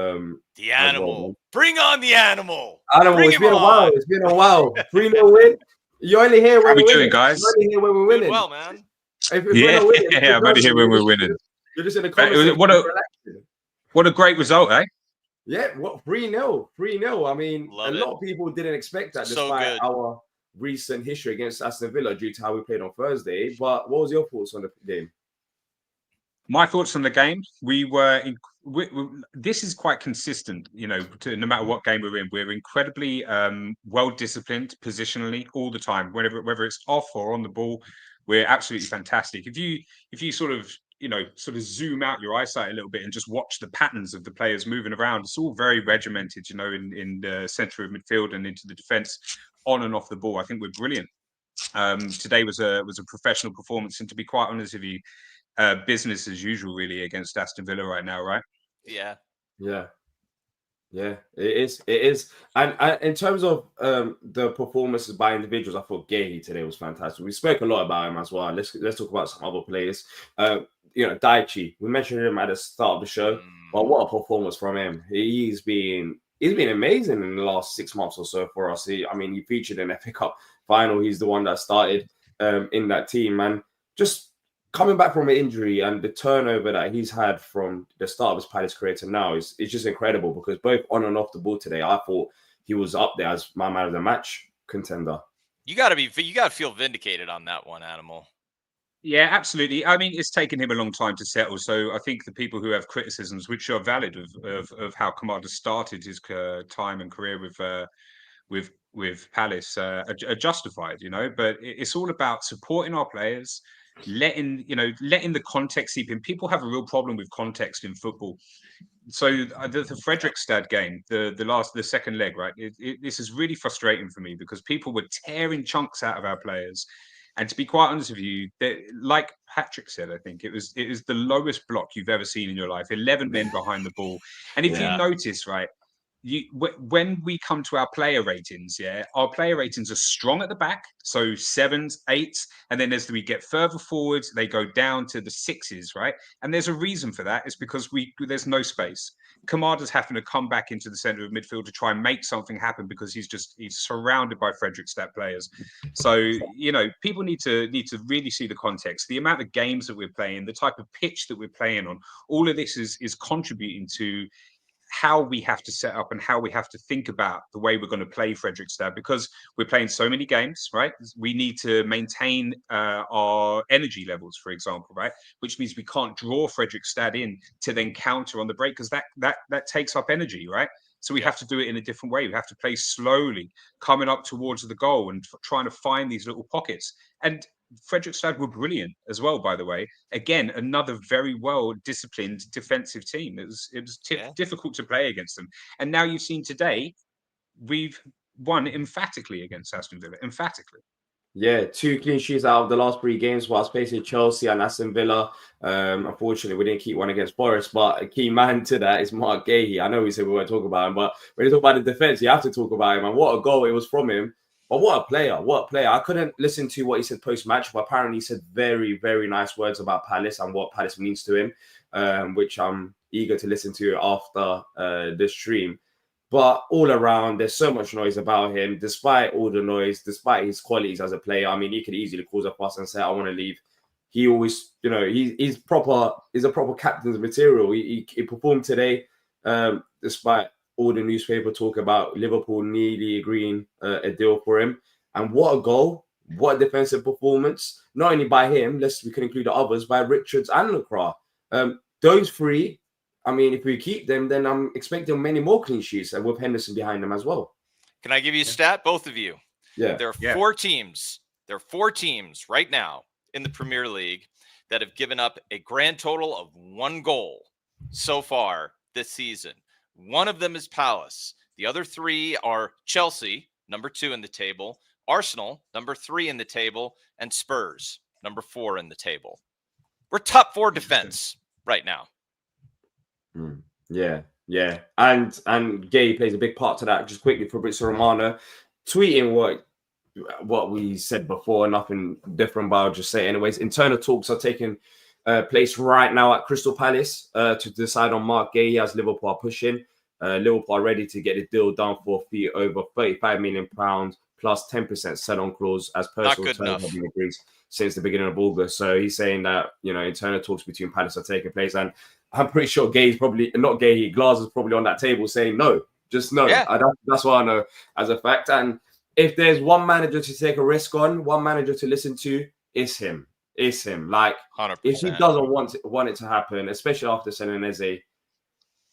The Animal. Well, bring on the Animal. Animal. It's been a while. It's been a while. 3-0 win. You only here when we're winning, guys. You're only here when we're winning. Well, man. I'm only here when we're winning. You're just in the comments. What a great result, eh? Yeah, 3-0. 3-0. I mean, a lot of people didn't expect that, despite our recent history against Aston Villa due to how we played on Thursday. But what was your thoughts on the game? My thoughts on the game, this is quite consistent, no matter what game we're in. We're incredibly well-disciplined positionally all the time, whether it's off or on the ball. We're absolutely fantastic. If you sort of zoom out your eyesight a little bit and just watch the patterns of the players moving around, it's all very regimented, in the centre of midfield and into the defence, on and off the ball. I think we're brilliant. Today was a professional performance, and to be quite honest with you, business as usual really against Aston Villa right now, right? Yeah, it is. And in terms of the performances by individuals, I thought Guehi today was fantastic. We spoke a lot about him as well. Let's talk about some other players. Daichi, we mentioned him at the start of the show, but what a performance from him. He's been amazing in the last 6 months or so for us. He featured in the FA Cup final. He's the one that started in that team, and just coming back from an injury and the turnover that he's had from the start of his Palace career to now is just incredible, because both on and off the ball today, I thought he was up there as my man of the match contender. You got to feel vindicated on that one, Animal. Yeah, absolutely. I mean, it's taken him a long time to settle. So I think the people who have criticisms, which are valid, of how Kamada started his time and career with Palace, are justified. But it's all about supporting our players, letting the context seep in. People have a real problem with context in football. So the Fredrikstad game, the second leg, right? This is really frustrating for me because people were tearing chunks out of our players. And to be quite honest with you, like Patrick said, I think it was the lowest block you've ever seen in your life. 11 men behind the ball. And if you notice, right, when we come to our player ratings, our player ratings are strong at the back, so 7s, 8s, and then as we get further forwards, they go down to the 6s, right? And there's a reason for that. It's because there's no space. Kamada's having to come back into the center of midfield to try and make something happen because he's surrounded by Fredrikstad players. So people need to really see the context, the amount of games that we're playing, the type of pitch that we're playing on. All of this is contributing to how we have to set up and how we have to think about the way we're going to play Fredrikstad, because we're playing so many games, right? We need to maintain our energy levels, for example, right? Which means we can't draw Fredrikstad in to then counter on the break, because that takes up energy, right? So we have to do it in a different way. We have to play slowly, coming up towards the goal and trying to find these little pockets. And Fredrikstad were brilliant as well, by the way. Again, another very well-disciplined defensive team. It was difficult to play against them. And now you've seen today, we've won emphatically against Aston Villa. Emphatically. Yeah, 2 clean sheets out of the last 3 games whilst facing Chelsea and Aston Villa. Unfortunately, we didn't keep one against Forest, but a key man to that is Marc Guehi. I know we said we weren't talking about him, but when you talk about the defense, you have to talk about him. And what a goal it was from him. But what a player, what a player. I couldn't listen to what he said post-match, but apparently he said very, very nice words about Palace and what Palace means to him, which I'm eager to listen to after the stream. But all around, there's so much noise about him, despite all the noise, despite his qualities as a player. I mean, he could easily cause a fuss and say, I want to leave. He always, he's a proper captain's material. He performed today, despite all the newspaper talk about Liverpool nearly agreeing a deal for him. And what a goal, what a defensive performance, not only by him, we can include the others, by Richards and Lacroix. Those 3, I mean, if we keep them, then I'm expecting many more clean sheets, and with Henderson behind them as well. Can I give you a stat, both of you? Yeah. There are 4 teams. There are 4 teams right now in the Premier League that have given up a grand total of 1 goal so far this season. One of them is Palace. The other 3 are Chelsea, number 2 in the table, Arsenal, number 3 in the table, and Spurs, number 4 in the table. We're top 4 defense right now. Yeah. And Guehi plays a big part to that. Just quickly, Fabrizio Romano tweeting what we said before, nothing different, but I'll just say anyways. Internal talks are taking place right now at Crystal Palace to decide on Marc Guehi as Liverpool are pushing. Liverpool are ready to get the deal done for a fee over £35 million plus 10% sell-on clause as personal terms have been agreed since the beginning of August. So he's saying that, internal talks between Palace are taking place. And I'm pretty sure Gay's probably, not Guehi, Glasser's probably on that table saying no, just no. Yeah. That's what I know as a fact. And if there's one manager to take a risk on, one manager to listen to, it's him. It's him. Like, 100%. If he doesn't want it to happen, especially after selling Eze,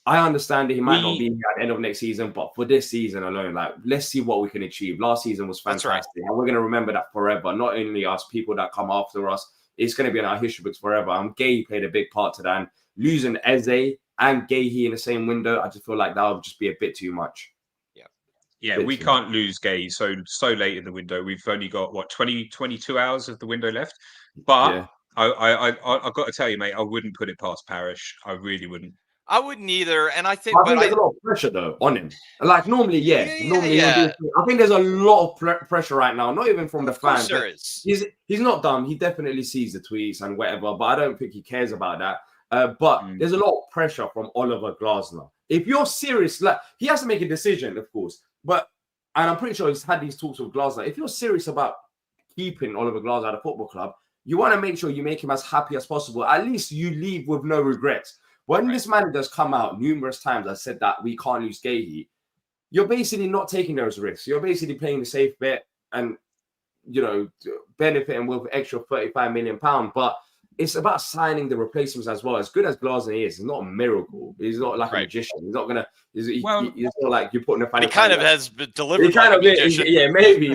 I understand that he might not be here at the end of next season, but for this season alone, like, let's see what we can achieve. Last season was fantastic. Right. And we're going to remember that forever. Not only us, people that come after us, it's going to be in our history books forever. And Guehi played a big part to that. And losing Eze and Guehi in the same window, I just feel like that would just be a bit too much. Yeah, we can't lose Guehi so late in the window. We've only got 22 hours of the window left. But I've got to tell you, mate, I wouldn't put it past Parish. I really wouldn't. I wouldn't either. And I think, there's a lot of pressure though on him. Like normally, I think there's a lot of pressure right now. Not even from the fans. There is. He's not dumb. He definitely sees the tweets and whatever, but I don't think he cares about that. But there's a lot of pressure from Oliver Glasner. If you're serious, like, he has to make a decision, of course. And I'm pretty sure he's had these talks with Glasner. If you're serious about keeping Oliver Glasner at a football club, you want to make sure you make him as happy as possible. At least you leave with no regrets. When this manager's come out numerous times and said that we can't lose Guehi, you're basically not taking those risks. You're basically playing the safe bet and, benefiting with extra £35 million. But it's about signing the replacements as well. As good as Glasner is, he's not a miracle. He's not like a Right. magician. He's not gonna. He's Well- not like you're putting a But he final. kind of has delivered He kind like a of is, magician. yeah. Maybe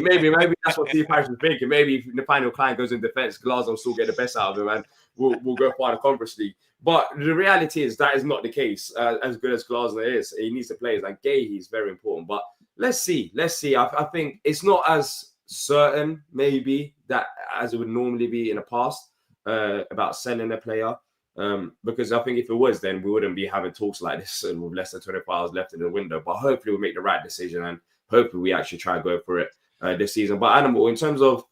that's what Steve Parish was thinking. Maybe if Nathaniel Klein goes in defense, Glasner will still get the best out of him, and we'll go far in the Conference League. But the reality is that is not the case. As good as Glasner is, he needs to play. Like Guehi is very important. But let's see. I think it's not as certain maybe that as it would normally be in the past about selling a player. Because I think if it was, then we wouldn't be having talks like this and with less than 24 hours left in the window. But hopefully we'll make the right decision and hopefully we actually try and go for it this season. But Animal, in terms of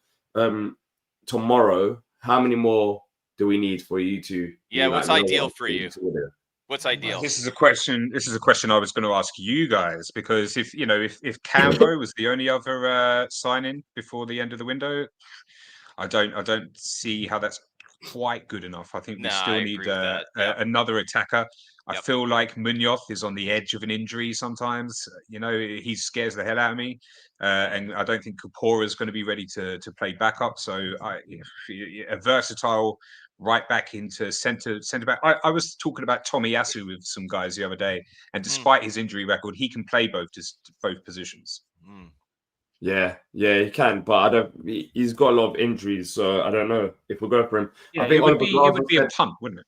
tomorrow, how many more do we need for you to? Yeah, what's ideal for you? Order? What's ideal? This is a question I was going to ask you guys, because if Cambo was the only other signing before the end of the window, I don't see how that's quite good enough. I think we still need another attacker. I feel like Munoz is on the edge of an injury sometimes. He scares the hell out of me, and I don't think Kapora is going to be ready to play backup. So a versatile right back into centre back. I was talking about Tommy Yasu with some guys the other day, and despite his injury record, he can play both positions. Yeah, he can, but he's got a lot of injuries, so I don't know if we'll go for him. Yeah, I think it would be a punt, wouldn't it?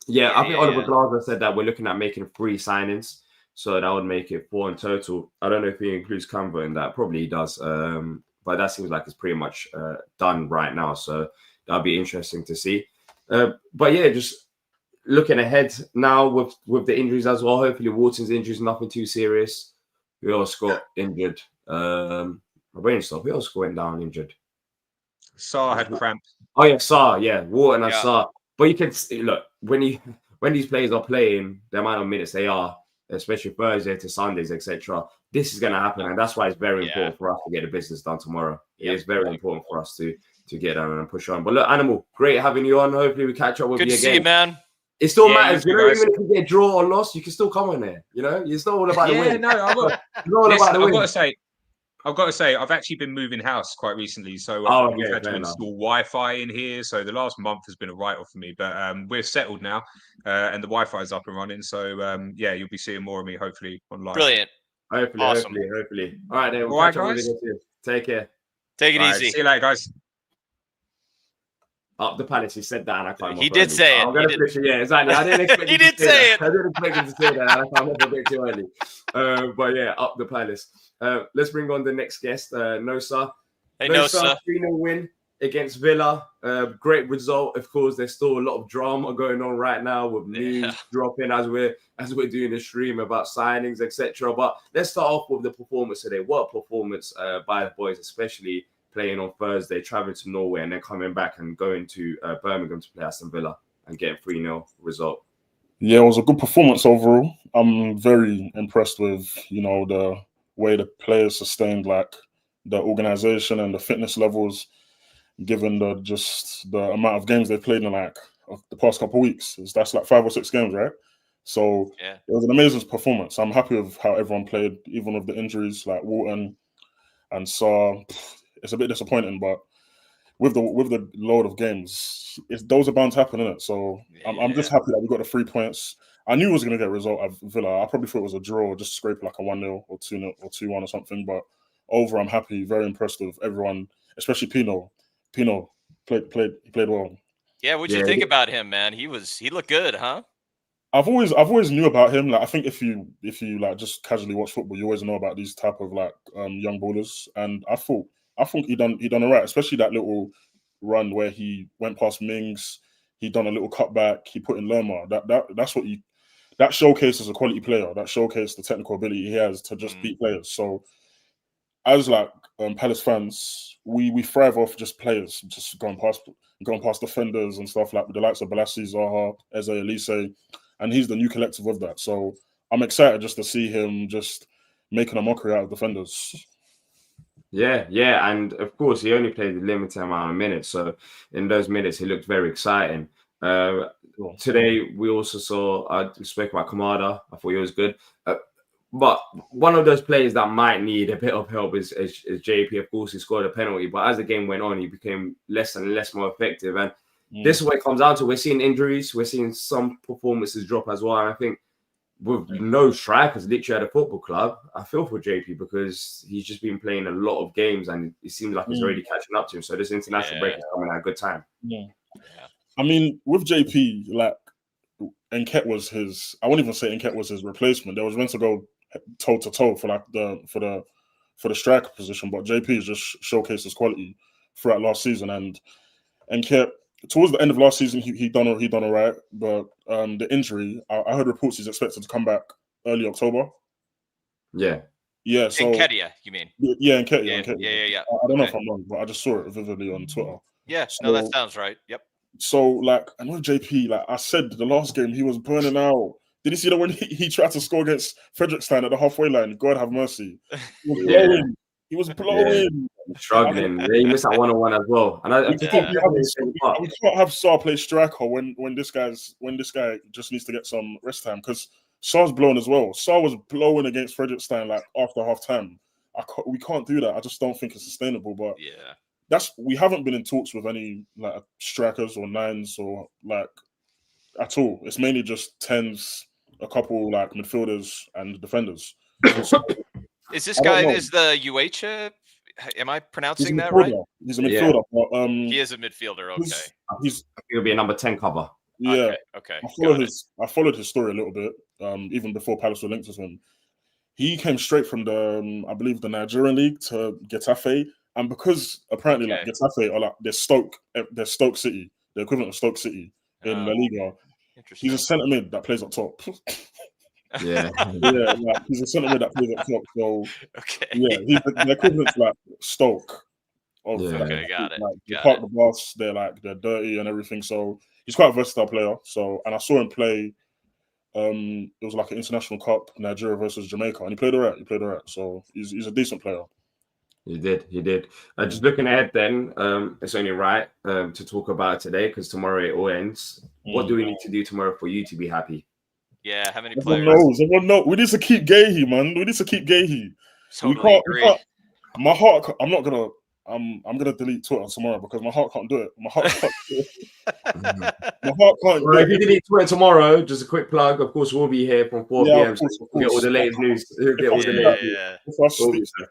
Yeah, I think Oliver Glasner said that we're looking at making 3 signings, so that would make it 4 in total. I don't know if he includes Cambo in that. Probably he does, but that seems like it's pretty much done right now, so that'll be interesting to see. But yeah, just looking ahead now with the injuries as well. Hopefully, Wharton's injury is nothing too serious. We else got injured. Who else went down injured? Saar had cramp. Oh yeah, Saar. Yeah, Wharton and Saar. But you can see, look, when these players are playing, the amount of minutes they are, especially Thursday to Sundays, etc. This is going to happen, and that's why it's very important for us to get the business done tomorrow. It is very important for us to get on and push on. But look, Animal, great having you on. Hopefully, we catch up with you again. Good to see you, man. It still matters, even if you get a draw or loss, you can still come on there. It's not all about the win. I've got to say, I've actually been moving house quite recently, so we've had to install Wi-Fi in here. So the last month has been a write-off for me, but we're settled now, and the Wi-Fi is up and running. So you'll be seeing more of me hopefully online. Brilliant. Hopefully. All right, then. All right, guys. Take care. Take it easy. See you later, guys. Up the Palace, he said that, and I can't. He did say it. I'm gonna finish it. Yeah, exactly. I didn't expect he did say it. I didn't expect him to say that. And I can't remember a bit too early. But yeah, up the Palace. Let's bring on the next guest, Nosa. Hey, Nosa. 3-0 win against Villa. Great result. Of course, there's still a lot of drama going on right now with news dropping as we're doing the stream about signings, etc. But let's start off with the performance today. What a performance by the boys, especially playing on Thursday, traveling to Norway, and then coming back and going to Birmingham to play Aston Villa and getting 3-0 result. Yeah, it was a good performance overall. I'm very impressed with, the way the players sustained the organization and the fitness levels, given the amount of games they played in the past couple of weeks. That's 5 or 6 games, right? So It was an amazing performance. I'm happy with how everyone played, even with the injuries like Wharton and Saar. It's a bit disappointing, but with the load of games, those are bound to happen, isn't it? So I'm just happy that we got the 3 points. I knew I was going to get a result at Villa. I probably thought it was a draw, just scrape like a 1-0 or 2-0 or 2-1 or something. But over, I'm happy, very impressed with everyone, especially Pino. Pino played well. Yeah, what'd you think about him, man? He looked good, huh? I've always knew about him. I think if you just casually watch football, you always know about these type of young ballers. And I think he done all right, especially that little run where he went past Mings. He done a little cutback. He put in Lerma. That showcases a quality player. That showcases the technical ability he has to just beat players. So, as Palace fans, we thrive off just players, just going past defenders and stuff like the likes of Balassi, Zaha, Eze, Elise, and he's the new collective of that. So I'm excited just to see him just making a mockery out of defenders. Yeah, and of course he only played a limited amount of minutes, so in those minutes he looked very exciting. Today we also saw, I spoke about Kamada. I thought he was good, but one of those players that might need a bit of help is JP. Of course, he scored a penalty, but as the game went on, he became less and less more effective. And This is what it comes down to. We're seeing injuries. We're seeing some performances drop as well. And I think with no strikers literally at a football club, I feel for JP because he's just been playing a lot of games and it seems like it's already catching up to him. So this international break is coming at a good time. Yeah. I mean, with JP, like, Nketiah was his. I won't even say Nketiah was his replacement. They was meant to go toe to toe for like for the striker position, but JP just showcased his quality throughout last season. And Nketiah, towards the end of last season, he done all right. But the injury, I heard reports he's expected to come back early October. Yeah. So Nketiah, you mean? Yeah, Nketiah. Yeah. I don't know if I'm wrong, but I just saw it vividly on Twitter. Yeah, no, that sounds right. Yep. So, like, and with JP, like I said, the last game he was burning out. Did you see that when he tried to score against Fredrikstad at the halfway line? God have mercy. He was blowing. He was blowing. Struggling. He missed that 1-on-1 as well. And we can't have Sarr play striker when this guy just needs to get some rest time because Sarr's blown as well. Sarr was blowing against Fredrikstad like after half time. We can't do that. I just don't think it's sustainable. But we haven't been in talks with any like strikers or nines or like at all. It's mainly just 10s, a couple like midfielders and defenders. So, is this guy the UH? Am I pronouncing that right? He's a midfielder. But, he is a midfielder. Okay. I think he'll be a number 10 cover. Yeah. Okay. I followed his story a little bit. Even before Palace were linked with him, he came straight from the I believe the Nigerian league to Getafe. And because apparently like Getafe are like they're Stoke City, the equivalent of Stoke City in La Liga. He's a centre mid that plays up top. Yeah, he's a centre mid that plays up top. So he's the equivalent to like Stoke. Got it. Like, they park the bus, they're dirty and everything. So he's quite a versatile player. So and I saw him play. It was like an international cup, Nigeria versus Jamaica, and he played alright. So he's a decent player. He did. Just looking ahead then, it's only right to talk about it today because tomorrow it all ends. What do we need to do tomorrow for you to be happy? Yeah, how many players? Everyone knows. We need to keep Guehi, man. We need to keep Guehi. Totally agree. My heart, I'm gonna delete Twitter tomorrow because my heart can't do it. My heart can't do it. My heart can't do it. If you delete Twitter tomorrow, just a quick plug. Of course, we'll be here from 4 p.m. So we'll get all the latest news. If I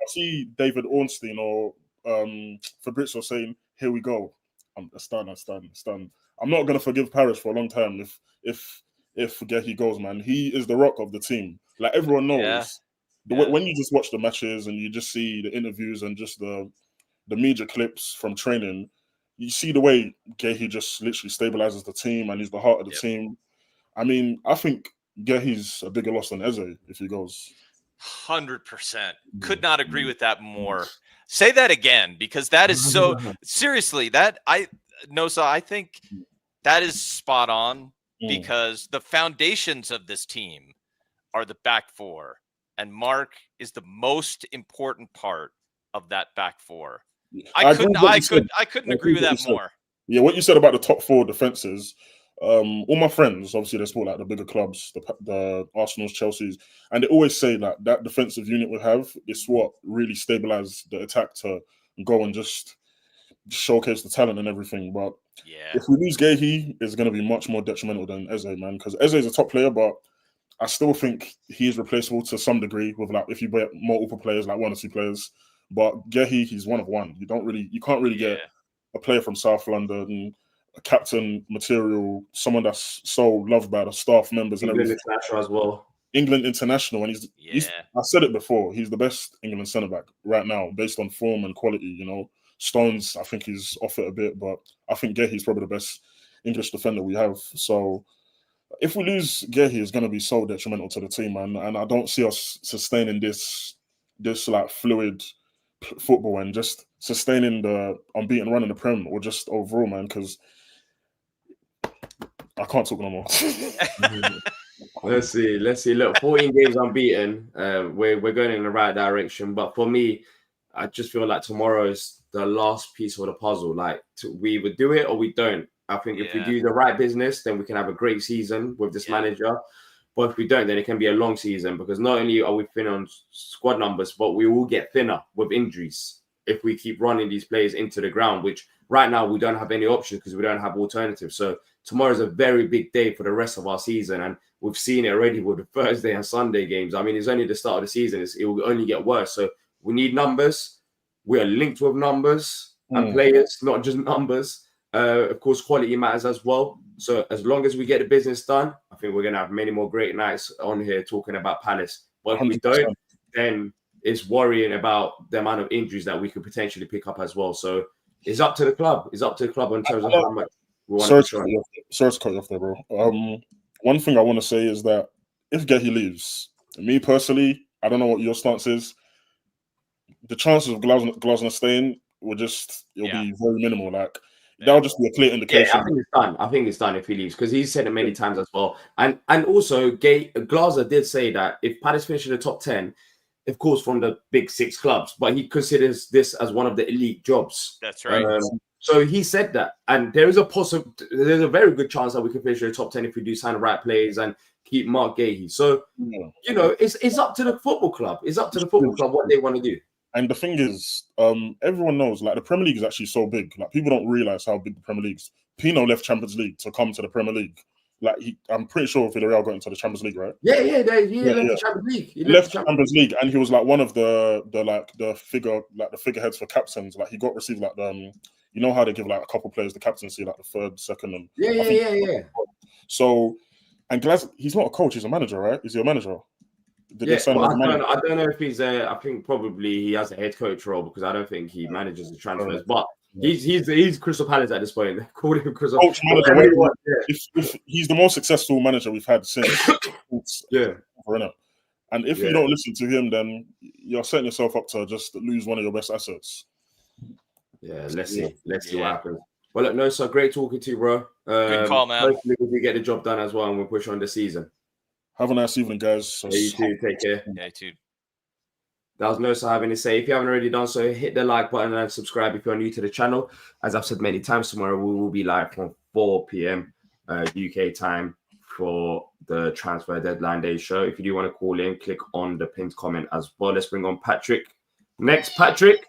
see David Ornstein or Fabrizio saying, "Here we go," I'm stunned. I'm not gonna forgive Paris for a long time if Guehi goes, man. He is the rock of the team. Like everyone knows. When you just watch the matches and you just see the interviews and just the media clips from training, you see the way Guehi just literally stabilizes the team and he's the heart of the team. I mean, I think Guehi's a bigger loss than Eze if he goes. 100%. Could not agree with that more. Say that again because that is so seriously. Nosa, I think that is spot on because the foundations of this team are the back four, and Marc is the most important part of that back four. I couldn't agree with that more. Yeah, what you said about the top four defenses, all my friends, obviously they support like the bigger clubs, the Arsenals, Chelsea's, and they always say that defensive unit we have is what really stabilized the attack to go and just showcase the talent and everything. But if we lose Guehi, it's going to be much more detrimental than Eze, man, because Eze is a top player, but I still think he is replaceable to some degree with like if you get multiple players, like 1 or 2 players. But Guehi, he's one of one. You can't really get a player from South London, a captain material, someone that's so loved by the staff members and everything. International as well. England international, and he's I said it before, he's the best England centre back right now based on form and quality. You know, Stones, I think he's off it a bit, but I think Guehi's probably the best English defender we have. So if we lose Guehi, it's going to be so detrimental to the team, man. And I don't see us sustaining this like fluid football and just sustaining the unbeaten run in the Prem or just overall, man, because I can't talk no more. Let's see. Look, 14 games unbeaten. We're going in the right direction. But for me, I just feel like tomorrow is the last piece of the puzzle. Like we either do it or we don't. I think if we do the right business, then we can have a great season with this manager. But if we don't, then it can be a long season because not only are we thin on squad numbers, but we will get thinner with injuries if we keep running these players into the ground, which right now we don't have any options because we don't have alternatives. So tomorrow is a very big day for the rest of our season, and we've seen it already with the Thursday and Sunday games. I mean, it's only the start of the season. It will only get worse. So we need numbers. We are linked with numbers and players, not just numbers. Of course, quality matters as well. So as long as we get the business done, I think we're going to have many more great nights on here talking about Palace. But if we 100%. don't, then it's worrying about the amount of injuries that we could potentially pick up as well. So it's up to the club. It's up to the club in terms of how much we want to try. Sorry to cut you off there, bro. One thing I want to say is that if Guehi leaves, me personally, I don't know what your stance is. The chances of Glasner staying will be very minimal. Like that'll just be a clear indication. Yeah, I think it's done. I think it's done if he leaves because he's said it many times as well. And also, Glasner did say that if Palace finish in the top 10, of course, from the big 6 clubs, but he considers this as one of the elite jobs. That's right. So he said that, and there's a very good chance that we can finish in the top 10 if we do sign the right players and keep Marc Guehi. So you know, it's up to the football club. It's up to the football club what they want to do. And the thing is, everyone knows, like, the Premier League is actually so big. Like, people don't realize how big the Premier League is. Pino left Champions League to come to the Premier League. Like, I'm pretty sure Villarreal got into the Champions League, right? Yeah, he left the Champions League. He left the Champions League, and he was like one of the figureheads for captains. Like, he received like the you know how they give like a couple players the captaincy, like the third, second, and yeah. So, and Glasner, he's not a coach; he's a manager, right? Is he a manager? I don't know if he's I think probably he has a head coach role because I don't think he manages the transfers. But he's Crystal Palace at this point. They called him Crystal Coach manager. If he's the most successful manager we've had since and if you don't listen to him, then you're setting yourself up to just lose one of your best assets. Yeah, let's see what happens. Well, look, Nosa, great talking to you, bro. Good call, man. Hopefully we get the job done as well, and we'll push on the season. Have a nice evening, guys. Yeah, you too. Take care. Yeah, you too. That was Nosa having to say. If you haven't already done so, hit the like button and subscribe if you're new to the channel. As I've said many times, tomorrow we will be live from 4 p.m. UK time for the transfer deadline day show. If you do want to call in, click on the pinned comment as well. Let's bring on Patrick. Next, Patrick.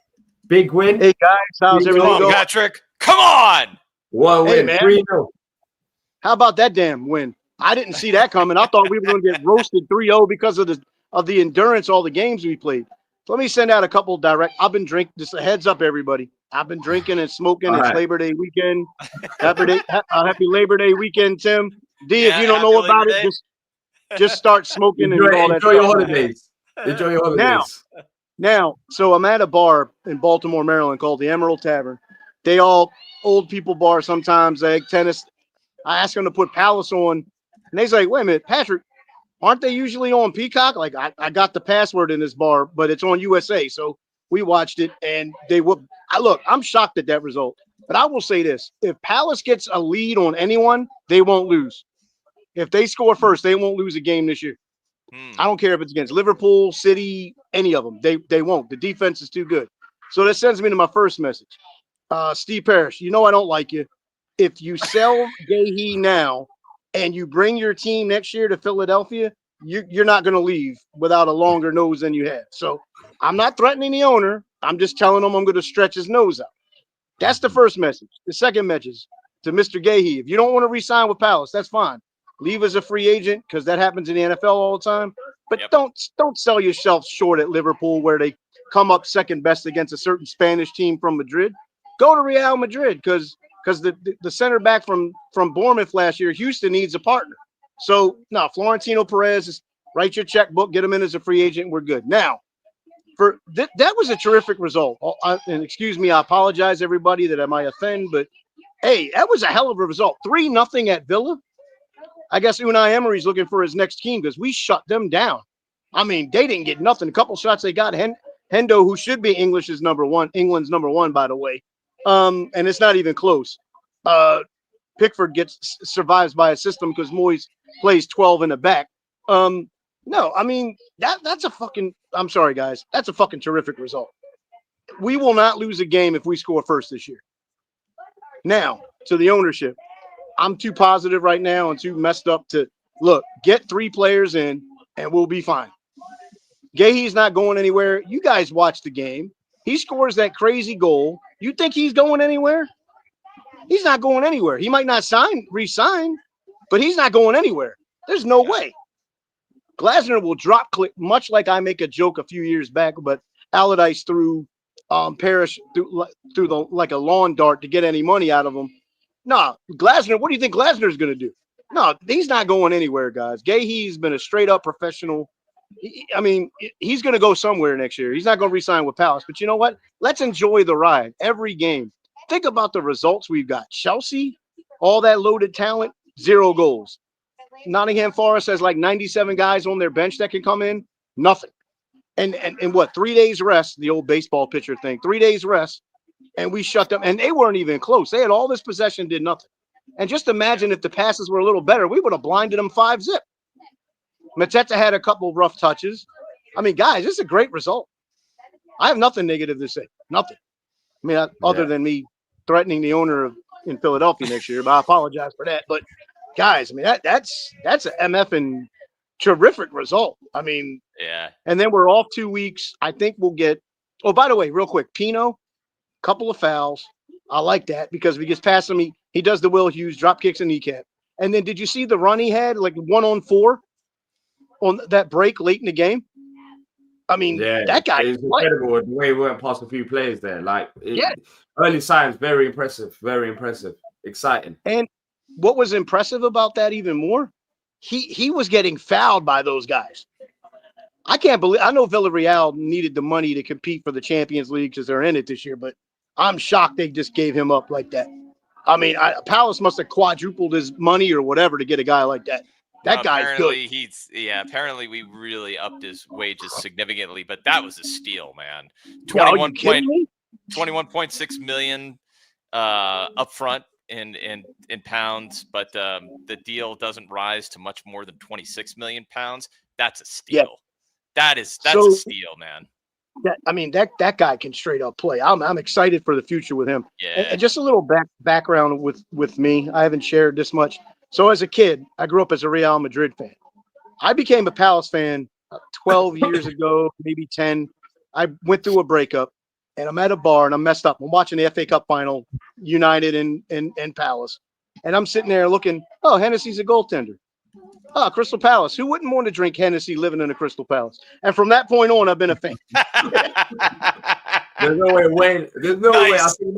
Big win. Hey, guys. How's everything going? Patrick, come on. What win? 3-0. How about that damn win? I didn't see that coming. I thought we were going to get roasted 3-0 because of the endurance, all the games we played. So let me send out a couple direct. I've been drinking. Just a heads up, everybody. I've been drinking and smoking. It's Labor Day weekend. Happy Labor Day weekend, Tim. D, if you don't know about it, just start smoking and all that. Enjoy your holidays. Enjoy your holidays. Now, so I'm at a bar in Baltimore, Maryland called the Emerald Tavern. They all old people bar sometimes, tennis. I asked them to put Palace on, and they's like, wait a minute, Patrick, aren't they usually on Peacock? Like, I got the password in this bar, but it's on USA. So we watched it, and they would. Look, I'm shocked at that result. But I will say this. If Palace gets a lead on anyone, they won't lose. If they score first, they won't lose a game this year. I don't care if it's against Liverpool, City, any of them. They won't. The defense is too good. So that sends me to my first message. Steve Parrish, you know I don't like you. If you sell Guehi now and you bring your team next year to Philadelphia, you're not going to leave without a longer nose than you have. So I'm not threatening the owner. I'm just telling him I'm going to stretch his nose out. That's the first message. The second message to Mr. Guehi, if you don't want to re-sign with Palace, that's fine. Leave as a free agent because that happens in the NFL all the time. But don't sell yourself short at Liverpool where they come up second best against a certain Spanish team from Madrid. Go to Real Madrid because the center back from Bournemouth last year, Houston needs a partner. So no, Florentino Perez, write your checkbook, get him in as a free agent. We're good. Now, for that was a terrific result. And excuse me, I apologize everybody that I might offend, but hey, that was a hell of a result. 3-0 at Villa. I guess Unai Emery's looking for his next team because we shut them down. I mean, they didn't get nothing. A couple shots they got. Hendo, who should be England's number one, by the way. And it's not even close. Pickford survives by a system because Moyes plays 12 in the back. No, I mean, that's a fucking, I'm sorry, guys. That's a fucking terrific result. We will not lose a game if we score first this year. Now, to the ownership. I'm too positive right now and too messed up to look, get 3 players in and we'll be fine. Guehi's not going anywhere. You guys watch the game. He scores that crazy goal. You think he's going anywhere? He's not going anywhere. He might not re-sign, but he's not going anywhere. There's no way. Glasner will drop click, much like I make a joke a few years back, but Allardyce threw Parrish through like a lawn dart to get any money out of him. No, Glasner, what do you think Glasner's going to do? No, he's not going anywhere, guys. Guehi's been a straight-up professional. He's going to go somewhere next year. He's not going to re-sign with Palace. But you know what? Let's enjoy the ride every game. Think about the results we've got. Chelsea, all that loaded talent, 0 goals. Nottingham Forest has like 97 guys on their bench that can come in. Nothing. And what, 3 days rest, the old baseball pitcher thing, 3 days rest, and we shut them. And they weren't even close. They had all this possession, did nothing. And just imagine if the passes were a little better, we would have blinded them 5-0. Mateta had a couple rough touches. I mean, guys, this is a great result. I have nothing negative to say. Nothing. I mean, other than me threatening the owner in Philadelphia next year, but I apologize for that. But guys, I mean, that's an MF and terrific result. I mean, yeah. And then we're off 2 weeks. I think we'll get. Oh, by the way, real quick, Pino, couple of fouls. I like that because if he gets past him, he does the Will Hughes drop kicks and kneecap. And then did you see the run he had, like 1-on-4 on that break late in the game? I mean, that guy is incredible. The way he went past a few players there, early signs, very impressive, exciting. And what was impressive about that even more, he was getting fouled by those guys. I can't believe. I know Villarreal needed the money to compete for the Champions League because they're in it this year, but I'm shocked they just gave him up like that. I mean, Palace must have quadrupled his money or whatever to get a guy like that. That guy's good. Apparently we really upped his wages significantly, but that was a steal, man. 21.6 million up front in pounds, but the deal doesn't rise to much more than 26 million pounds. That's a steal. Yeah. That's a steal, man. That guy can straight up play. I'm excited for the future with him. Yeah. And just a little background with me. I haven't shared this much. So as a kid, I grew up as a Real Madrid fan. I became a Palace fan 12 years ago, maybe 10. I went through a breakup, and I'm at a bar, and I'm messed up. I'm watching the FA Cup final, United and Palace. And I'm sitting there looking, oh, Hennessy's a goaltender. Oh, Crystal Palace. Who wouldn't want to drink Hennessy living in a Crystal Palace? And from that point on, I've been a fan. There's no way, Wayne. There's no way. I think you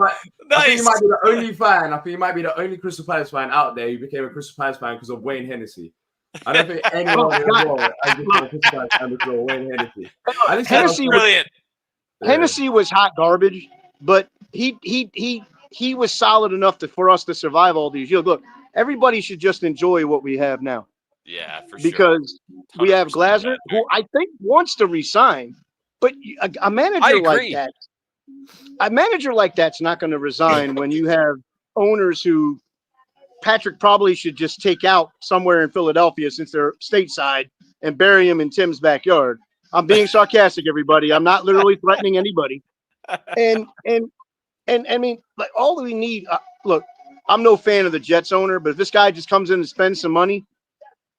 might be the only fan. I think you might be the only Crystal Palace fan out there who became a Crystal Palace fan because of Wayne Hennessy. I don't think anyone in the world has become a Crystal Palace fan because of Wayne Hennessy. Hennessy was hot garbage, but he was solid enough for us to survive all these years. Look, everybody should just enjoy what we have now. Yeah, for sure. Because we have Glasner, who I think wants to resign, but a manager like that's not going to resign when you have owners who Patrick probably should just take out somewhere in Philadelphia since they're stateside and bury him in Tim's backyard. I'm being sarcastic, everybody. I'm not literally threatening anybody. And I mean, like all we need. Look, I'm no fan of the Jets owner, but if this guy just comes in and spends some money,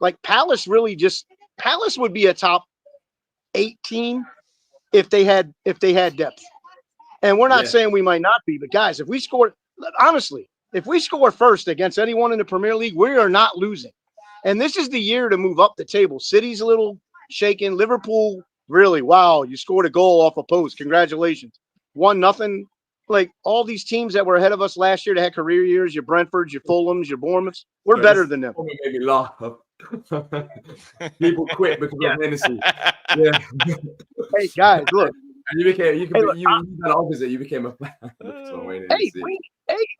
like Palace would be a top 8 team if they had depth. And we're not saying we might not be, but guys, if we score first against anyone in the Premier League, we are not losing. And this is the year to move up the table. City's a little shaken. Liverpool, really, wow, you scored a goal off a post. Congratulations. 1-0. Like all these teams that were ahead of us last year that had career years, your Brentfords, your Fulhams, your Bournemouths, we're better than them. Made me laugh. People quit because of Hennessy. Yeah. Hey guys, look. And you did the opposite. You became a fan. Hey,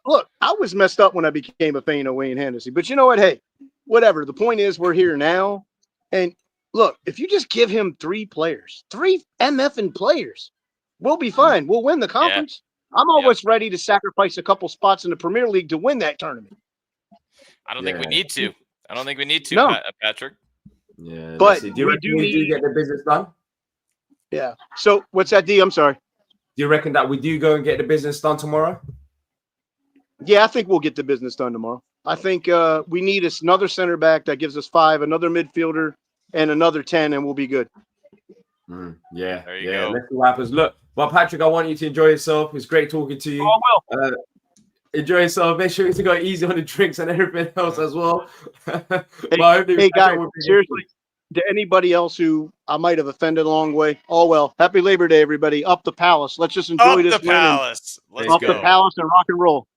look, I was messed up when I became a fan of Wayne Hennessy. But you know what? Hey, whatever. The point is we're here now. And look, if you just give him 3 MFing players, we'll be fine. We'll win the conference. Yeah. I'm always ready to sacrifice a couple spots in the Premier League to win that tournament. I don't think we need to. No. Patrick. Yeah, but do you reckon we do get the business done? Yeah. So what's that, D? I'm sorry. Do you reckon that we do go and get the business done tomorrow? Yeah, I think we'll get the business done tomorrow. I think we need another center back that gives us 5, another midfielder, and another 10, and we'll be good. Yeah. There you go. Let's see what happens. Look, well, Patrick, I want you to enjoy yourself. It's great talking to you. Oh, well. Enjoy yourself. Make sure to go easy on the drinks and everything else as well. Hey guys, seriously, to anybody else who I might have offended along the way, oh well. Happy Labor Day, everybody. Up the Palace. Let's just enjoy Up this the win. Palace. Let's Up go. the Palace and rock and roll.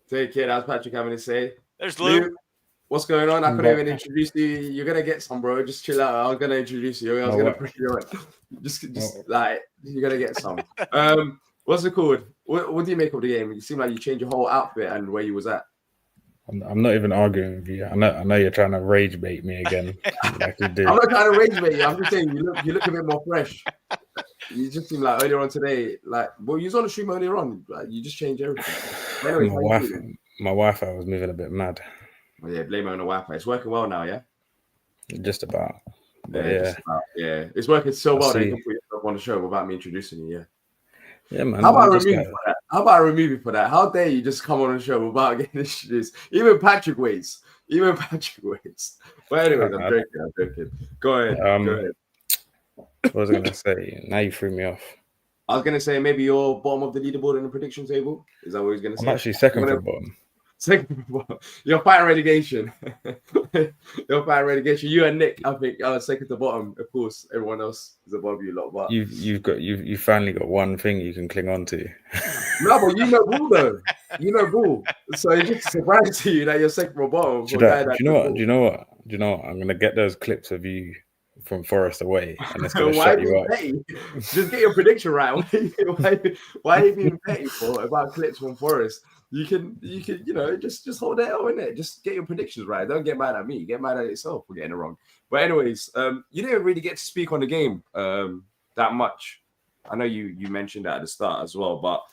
Take care. That's Patrick having to say. There's Lou. Luke, what's going on? I couldn't even introduce you. You're gonna get some, bro. Just chill out. I was gonna introduce you. I was gonna bring you on. Just like you're gonna get some. What's it called? What do you make of the game? You seem like you changed your whole outfit and where you was at. I'm not even arguing with you. I know you're trying to rage bait me again, like you do. I'm not trying to rage bait you. I'm just saying you look a bit more fresh. You just seem like earlier on today, you was on the stream earlier on. Like, you just changed everything. Anyway, my Wi-Fi was moving a bit mad. Well, yeah, blame it on the Wi-Fi. It's working well now, yeah. Just about. But Yeah, it's working so well that you can put yourself on the show without me introducing you. Yeah. Yeah, man. How about I remove you for that? How dare you just come on the show without getting introduced? Even Patrick waits. But anyways, I'm joking. Go ahead. What was I going to say? Now you threw me off. I was going to say maybe you're bottom of the leaderboard in the prediction table. Is that what he's going to say? I'm actually second from bottom. You're fighting relegation. You and Nick, I think, are second to bottom. Of course, everyone else is above you lot. But you've finally got one thing you can cling on to. No, but you know ball though. You know ball. So it's just a surprise to you that you're second from bottom. Do you know what? I'm gonna get those clips of you from Forest away, and it's gonna shut you up. Just get your prediction right. Why are you being petty for about clips from Forest? You can, just hold that on it. Just get your predictions right. Don't get mad at me. Get mad at yourself for getting it wrong. But anyways, you didn't really get to speak on the game that much. I know you mentioned that at the start as well, but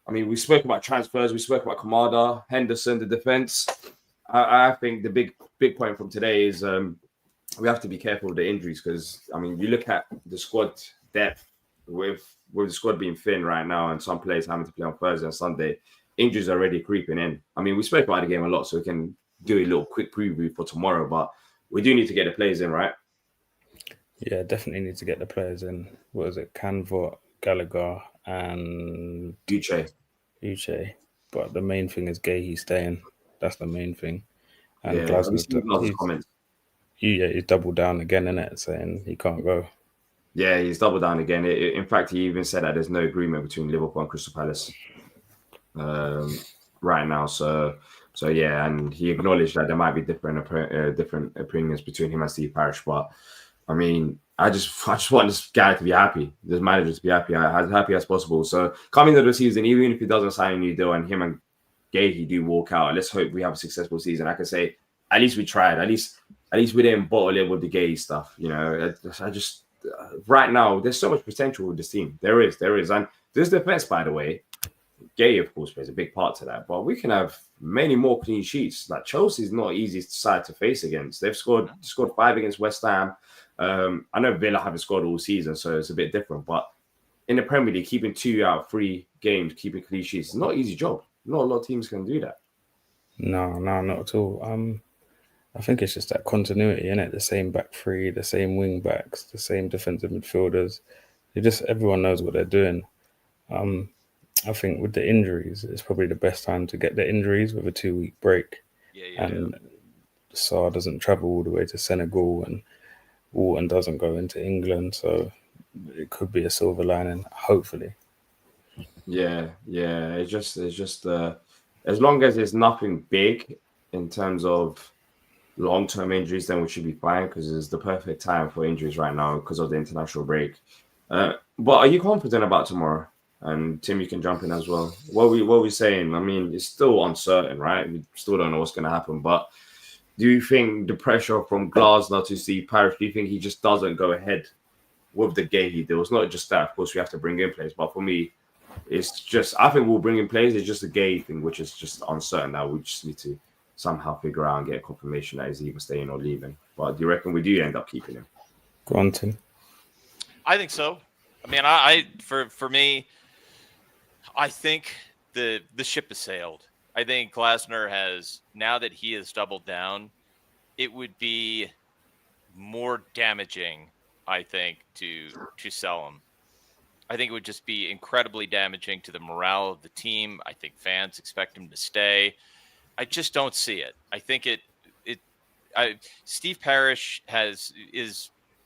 I mean, we spoke about transfers. We spoke about Kamada, Henderson, the defense. I think the big point from today is we have to be careful with the injuries because, I mean, you look at the squad depth with the squad being thin right now and some players having to play on Thursday and Sunday. Injuries are already creeping in. I mean, we spoke about the game a lot, so we can do a little quick preview for tomorrow, but we do need to get the players in, right? Yeah, definitely need to get the players in. What is it? Canvot, Gallagher, and Uche. But the main thing is Guehi staying. That's the main thing. And Glasnow's he's doubled down again, innit? Saying he can't go. Yeah, he's doubled down again. In fact, he even said that there's no agreement between Liverpool and Crystal Palace right now. So yeah, and he acknowledged that there might be different opinions between him and Steve Parish. But I mean, I just want this guy to be happy, this manager to be happy, as happy as possible. So coming into the season, even if he doesn't sign a new deal and him and Guehi do walk out, let's hope we have a successful season. I can say at least we tried. At least we didn't bottle it with the Guehi stuff. You know, I just right now there's so much potential with this team. There is, and this defense, by the way. Guehi, of course, plays a big part to that, but we can have many more clean sheets. Like Chelsea's not easy side to face against. They've scored 5 against West Ham. I know Villa haven't scored all season, so it's a bit different. But in the Premier League, keeping 2 out of 3 games, keeping clean sheets, is not an easy job. Not a lot of teams can do that. No, not at all. I think it's just that continuity, innit? The same back three, the same wing backs, the same defensive midfielders. Everyone knows what they're doing. I think with the injuries, it's probably the best time to get the injuries with a 2-week break. And Sarr doesn't travel all the way to Senegal and Walton doesn't go into England. So it could be a silver lining, hopefully. Yeah. It's just as long as there's nothing big in terms of long-term injuries, then we should be fine because it's the perfect time for injuries right now because of the international break. But are you confident about tomorrow? And Tim, you can jump in as well. What are we saying? I mean, it's still uncertain, right? We still don't know what's going to happen. But do you think the pressure from Glasner to Steve Parish, do you think he just doesn't go ahead with the Guehi deal? It's not just that. Of course, we have to bring in players. But for me, it's just, I think we'll bring in players. It's just a Guehi thing, which is just uncertain now. We just need to somehow figure out and get a confirmation that he's either staying or leaving. But do you reckon we do end up keeping him? Go on, Tim. I think so. I mean, for me, I think the ship has sailed. I think Glasner has, now that he has doubled down, it would be more damaging, I think, to sell him. I think it would just be incredibly damaging to the morale of the team. I think fans expect him to stay. I just don't see it. I think Steve Parrish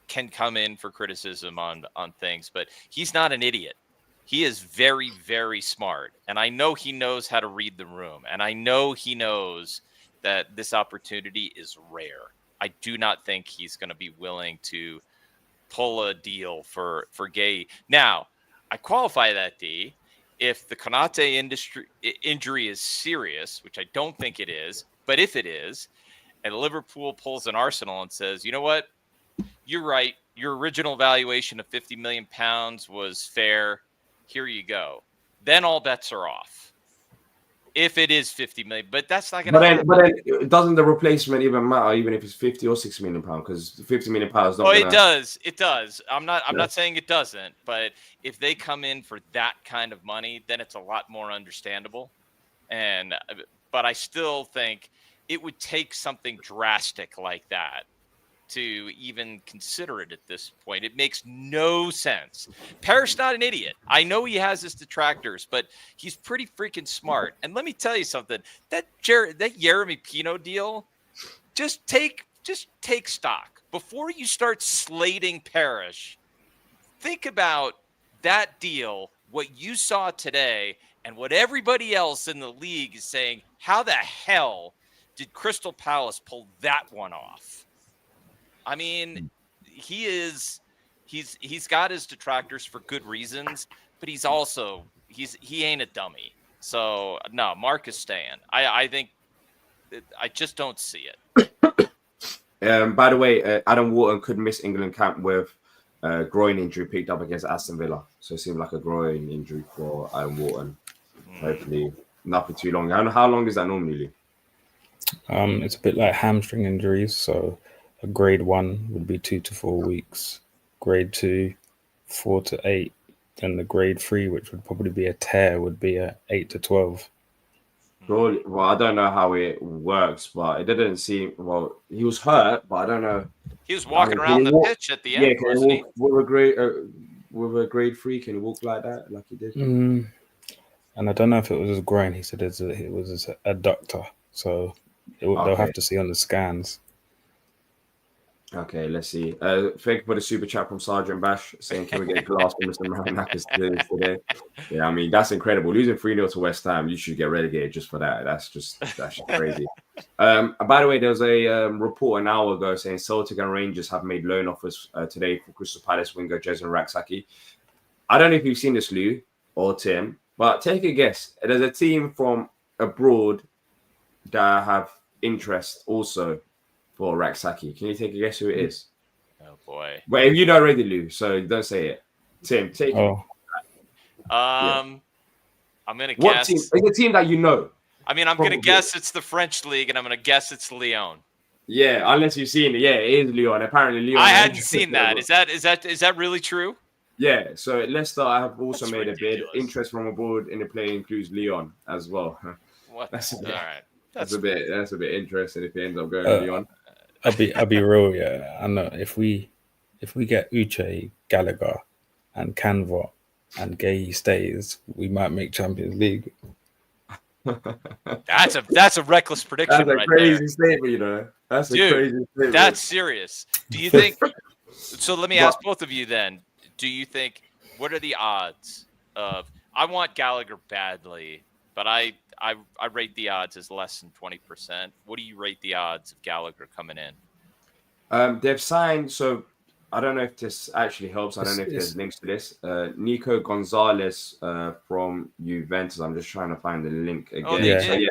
can come in for criticism on things, but he's not an idiot. He is very, very smart. And I know he knows how to read the room. And I know he knows that this opportunity is rare. I do not think he's going to be willing to pull a deal for Guehi. Now, I qualify that, D. If the Konate injury is serious, which I don't think it is, but if it is, and Liverpool pulls an Arsenal and says, you know what? You're right. Your original valuation of £50 million was fair. Here you go. Then all bets are off. If it is 50 million, but that's not going to happen. But then doesn't the replacement even matter, even if it's 50 or 60 million pounds? Because 50 million pounds. It does. It does. I'm not saying it doesn't, but if they come in for that kind of money, then it's a lot more understandable. But I still think it would take something drastic like that to even consider it at this point. It makes no sense. Parrish not an idiot. I know he has his detractors, but he's pretty freaking smart. And let me tell you something. That Jeremy Pino deal, just take stock. Before you start slating Parrish, think about that deal, what you saw today, and what everybody else in the league is saying. How the hell did Crystal Palace pull that one off? I mean, he's got his detractors for good reasons, but he ain't a dummy. So no, Mark is staying. I think I just don't see it. By the way, Adam Wharton could miss England camp with groin injury picked up against Aston Villa. So it seemed like a groin injury for Adam Wharton. Hopefully nothing too long. How long is that normally? It's a bit like hamstring injuries. So a grade 1 would be 2 to 4 weeks. Grade 2, 4 to 8. Then the grade 3, which would probably be a tear, would be a 8 to 12. Well, I don't know how it works, but it didn't seem. Well, he was hurt, but I don't know. He was walking around the pitch at the end. Yeah, can he walk with a grade 3? Can he walk like that, like he did? And I don't know if it was his groin. He said it was his adductor, so they'll have to see on the scans. Okay, let's see. Thank you for the super chat from Sergeant Bash saying, can we get glass from Mr. Marinakis today? Yeah, I mean, that's incredible. Losing 3-0 to West Ham, you should get relegated just for that. That's just crazy. By the way, there was a report an hour ago saying Celtic and Rangers have made loan offers today for Crystal Palace winger Jason Raksaki. I don't know if you've seen this, Lou or Tim, but take a guess. There's a team from abroad that have interest also for Raksaki. Can you take a guess who it is? Oh boy! But if you know already, Lou, so don't say it. Tim, take it. I'm gonna What guess. team? It's a team that you know. I mean, I'm gonna guess it's the French league, and I'm gonna guess it's Lyon. Yeah, unless you've seen it. Yeah, it is Lyon. Apparently, Lyon. I hadn't seen that. Is that really true? Yeah. So Leicester have also made a bid. Interest from abroad in the play includes Lyon as well. What? That's All right. That's a bit interesting if he ends up going to Lyon. I'll be real, yeah. I know if we get Uche, Gallagher, and Canva, and Guehi stays, we might make Champions League. That's a reckless prediction. That's a crazy statement, you know. That's a crazy statement. That's serious. Do you think? So let me ask both of you then. Do you think? What are the odds of? I want Gallagher badly, but I rate the odds as less than 20%. What do you rate the odds of Gallagher coming in? They've signed, so I don't know if this actually helps. I don't know if there's links to this. Nico Gonzalez from Juventus. I'm just trying to find the link again. Oh, yeah.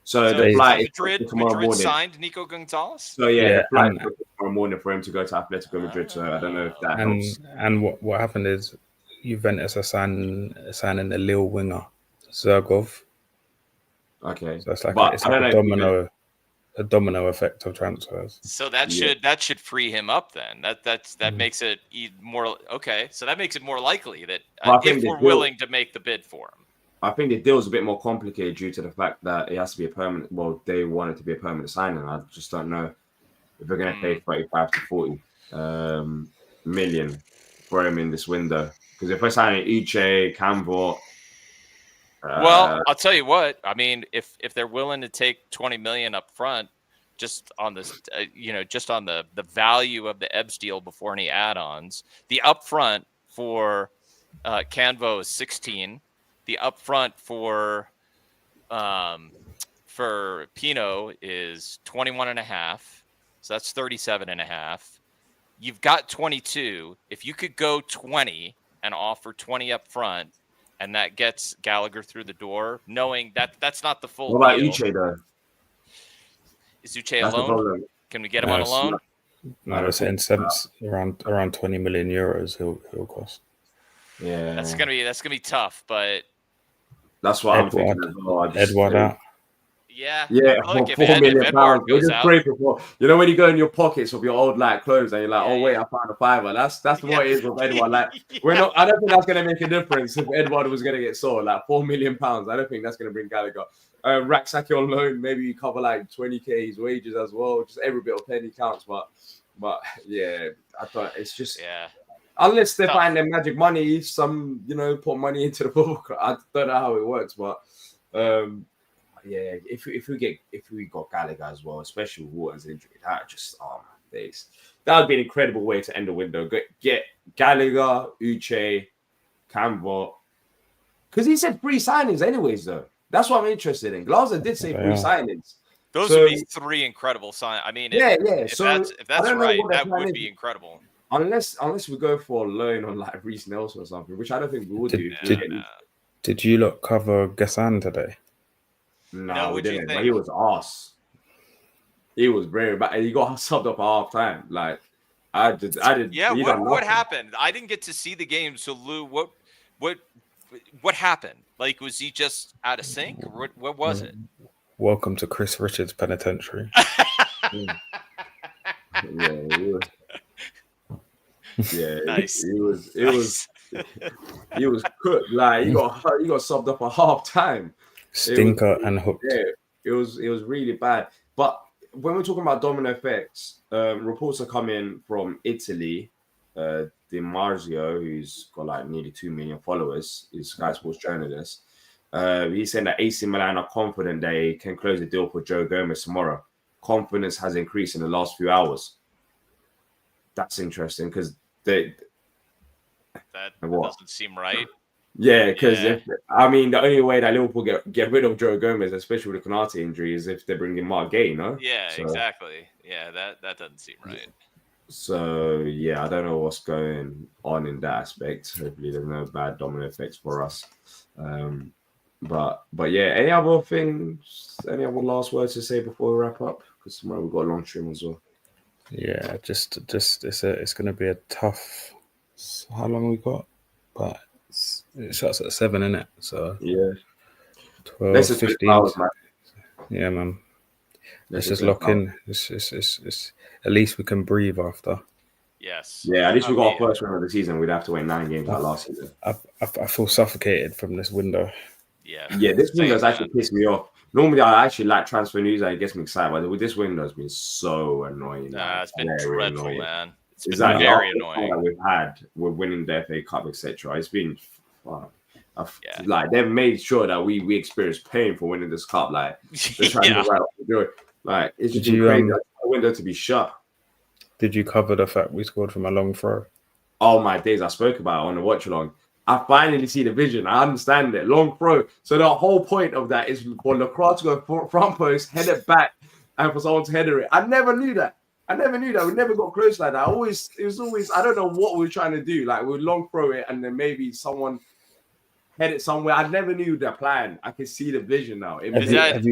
So the flight Madrid signed Nico Gonzalez? So the flight tomorrow morning for him to go to Atletico Madrid. So I don't know if that helps. And what happened is Juventus are signing a Lille winger, Zergov. Okay, so it's like a domino effect of transfers. So that should free him up then. That makes it more okay. So that makes it more likely that if we're willing to make the bid for him. I think the deal's a bit more complicated due to the fact that it has to be a permanent. Well, they want it to be a permanent signing. I just don't know if they're going to pay 35 to 40 million for him in this window. Because if we're signing Uche, Campbell, well, I'll tell you what. I mean, if they're willing to take 20 million up front, just on this, just on the value of the Ebbs deal before any add-ons, the upfront for Canvo is 16. The upfront for Pino is 21.5. So that's 37.5. You've got 22. If you could go 20 and offer 20 up front, and that gets Gallagher through the door, knowing that that's not the full what about deal. Uche though? Is Uche That's the alone? problem. Can we get him on a loan? No, they're saying around 20 million euros he'll cost. Yeah, That's gonna be tough, but that's what I'm thinking as well. Edward out. yeah, Look, if £4 million. Edward We're goes just out, grateful for. You know when you go in your pockets of your old like clothes and you're like, Yeah, oh wait, yeah. I found a fiver. That's what it is with Edward. Like we're not. I don't think that's gonna make a difference if Edward was gonna get sold. Like £4 million. I don't think that's gonna bring Gallagher. Raksaki on loan, maybe you cover like 20k his wages as well. Just every bit of penny counts. But yeah, I thought it's just unless they find their magic money, some put money into the football club. I don't know how it works, but yeah, if we got Gallagher as well, especially with Wharton's injury, that just that would be an incredible way to end the window. Get Gallagher, Uche, Campbell, because he said 3 signings anyways though. That's what I'm interested in. Glazer did say 3 signings. Those would be 3 incredible signings. I mean, if that's right, that would be incredible. Unless we go for a loan on like Reece Nelson or something, which I don't think we would do. Did you lot cover Gassan today? No, we didn't. But he was arse. He was very bad. He got subbed up at half time. Like I did. Yeah, what happened? I didn't get to see the game. So Lou, what happened? Like, was he just out of sync? Or what was it? Welcome to Chris Richards Penitentiary. Yeah, he was. Yeah, nice. He was cooked. Like he got subbed up at half time. Stinker and hooked. Yeah, it was really bad. But when we're talking about domino effects, reports are coming from Italy. Di Marzio, who's got like nearly 2 million followers, is Sky Sports journalist. He's saying that AC Milan are confident they can close the deal for Joe Gomez tomorrow. Confidence has increased in the last few hours. That's interesting because that doesn't seem right. Yeah, because the only way that Liverpool get rid of Joe Gomez, especially with the Konate injury, is if they bring in Marc Guehi, no? Yeah, exactly. Yeah, that doesn't seem right. So yeah, I don't know what's going on in that aspect. Hopefully, there's no bad domino effects for us. But yeah, any other things? Any other last words to say before we wrap up? Because tomorrow we've got a long stream as well. Yeah, just it's going to be a tough. How long we got? But it shuts at 7, innit? So yeah, 12, 15 hours, man. Yeah, man. Let's just lock in. It's at least we can breathe after. Yes. Yeah, at least we got our first win of the season. We'd have to win 9 games like last season. I feel suffocated from this window. Yeah, this window's actually pissed me off. Normally, I actually like transfer news. It gets me excited, but with this window, it's been so annoying. It's been dreadful, annoying. man. It's been like very annoying. That we've had with winning the FA Cup, etc. It's been like they've made sure that we experience pain for winning this cup. Like they're trying to right to do it. Like it's just crazy. The window to be shut. Did you cover the fact we scored from a long throw? Oh my days! I spoke about it on the watch along. I finally see the vision. I understand it. Long throw. So the whole point of that is for Lacroix to go front post, head it back, and for someone to header it. I never knew that. We never got close like that. It was always. I don't know what we were trying to do. Like we would long throw it, and then maybe someone head it somewhere. I never knew the plan. I can see the vision now. Have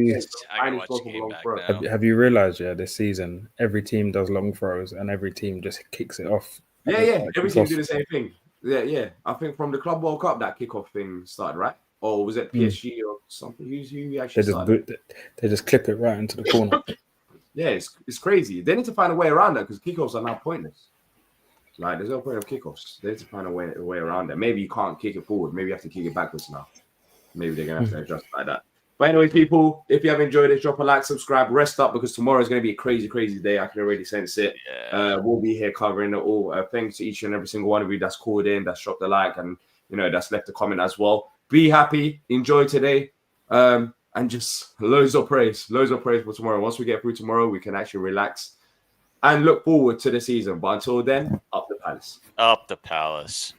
you realized? Yeah, this season every team does long throws, and every team just kicks it off. Yeah. Every team do the same thing. Yeah. I think from the Club World Cup that kickoff thing started, right? Or was it PSG or something? Who actually started? They just clip it right into the corner. Yeah, it's crazy. They need to find a way around that because kickoffs are now pointless. Like, there's no point of kickoffs. They need to find a way around that. Maybe you can't kick it forward. Maybe you have to kick it backwards now. Maybe they're going to have to adjust like that. But But anyways, people, if you have enjoyed it, drop a like, subscribe, rest up, because tomorrow is going to be a crazy, crazy day. I can already sense it. Yeah. We'll be here covering it all. Thanks to each and every single one of you that's called in, that's dropped a like, and that's left a comment as well. Be happy, enjoy today, and just loads of praise for tomorrow. Once we get through tomorrow, we can actually relax and look forward to the season. But until then, up the Palace. Up the Palace.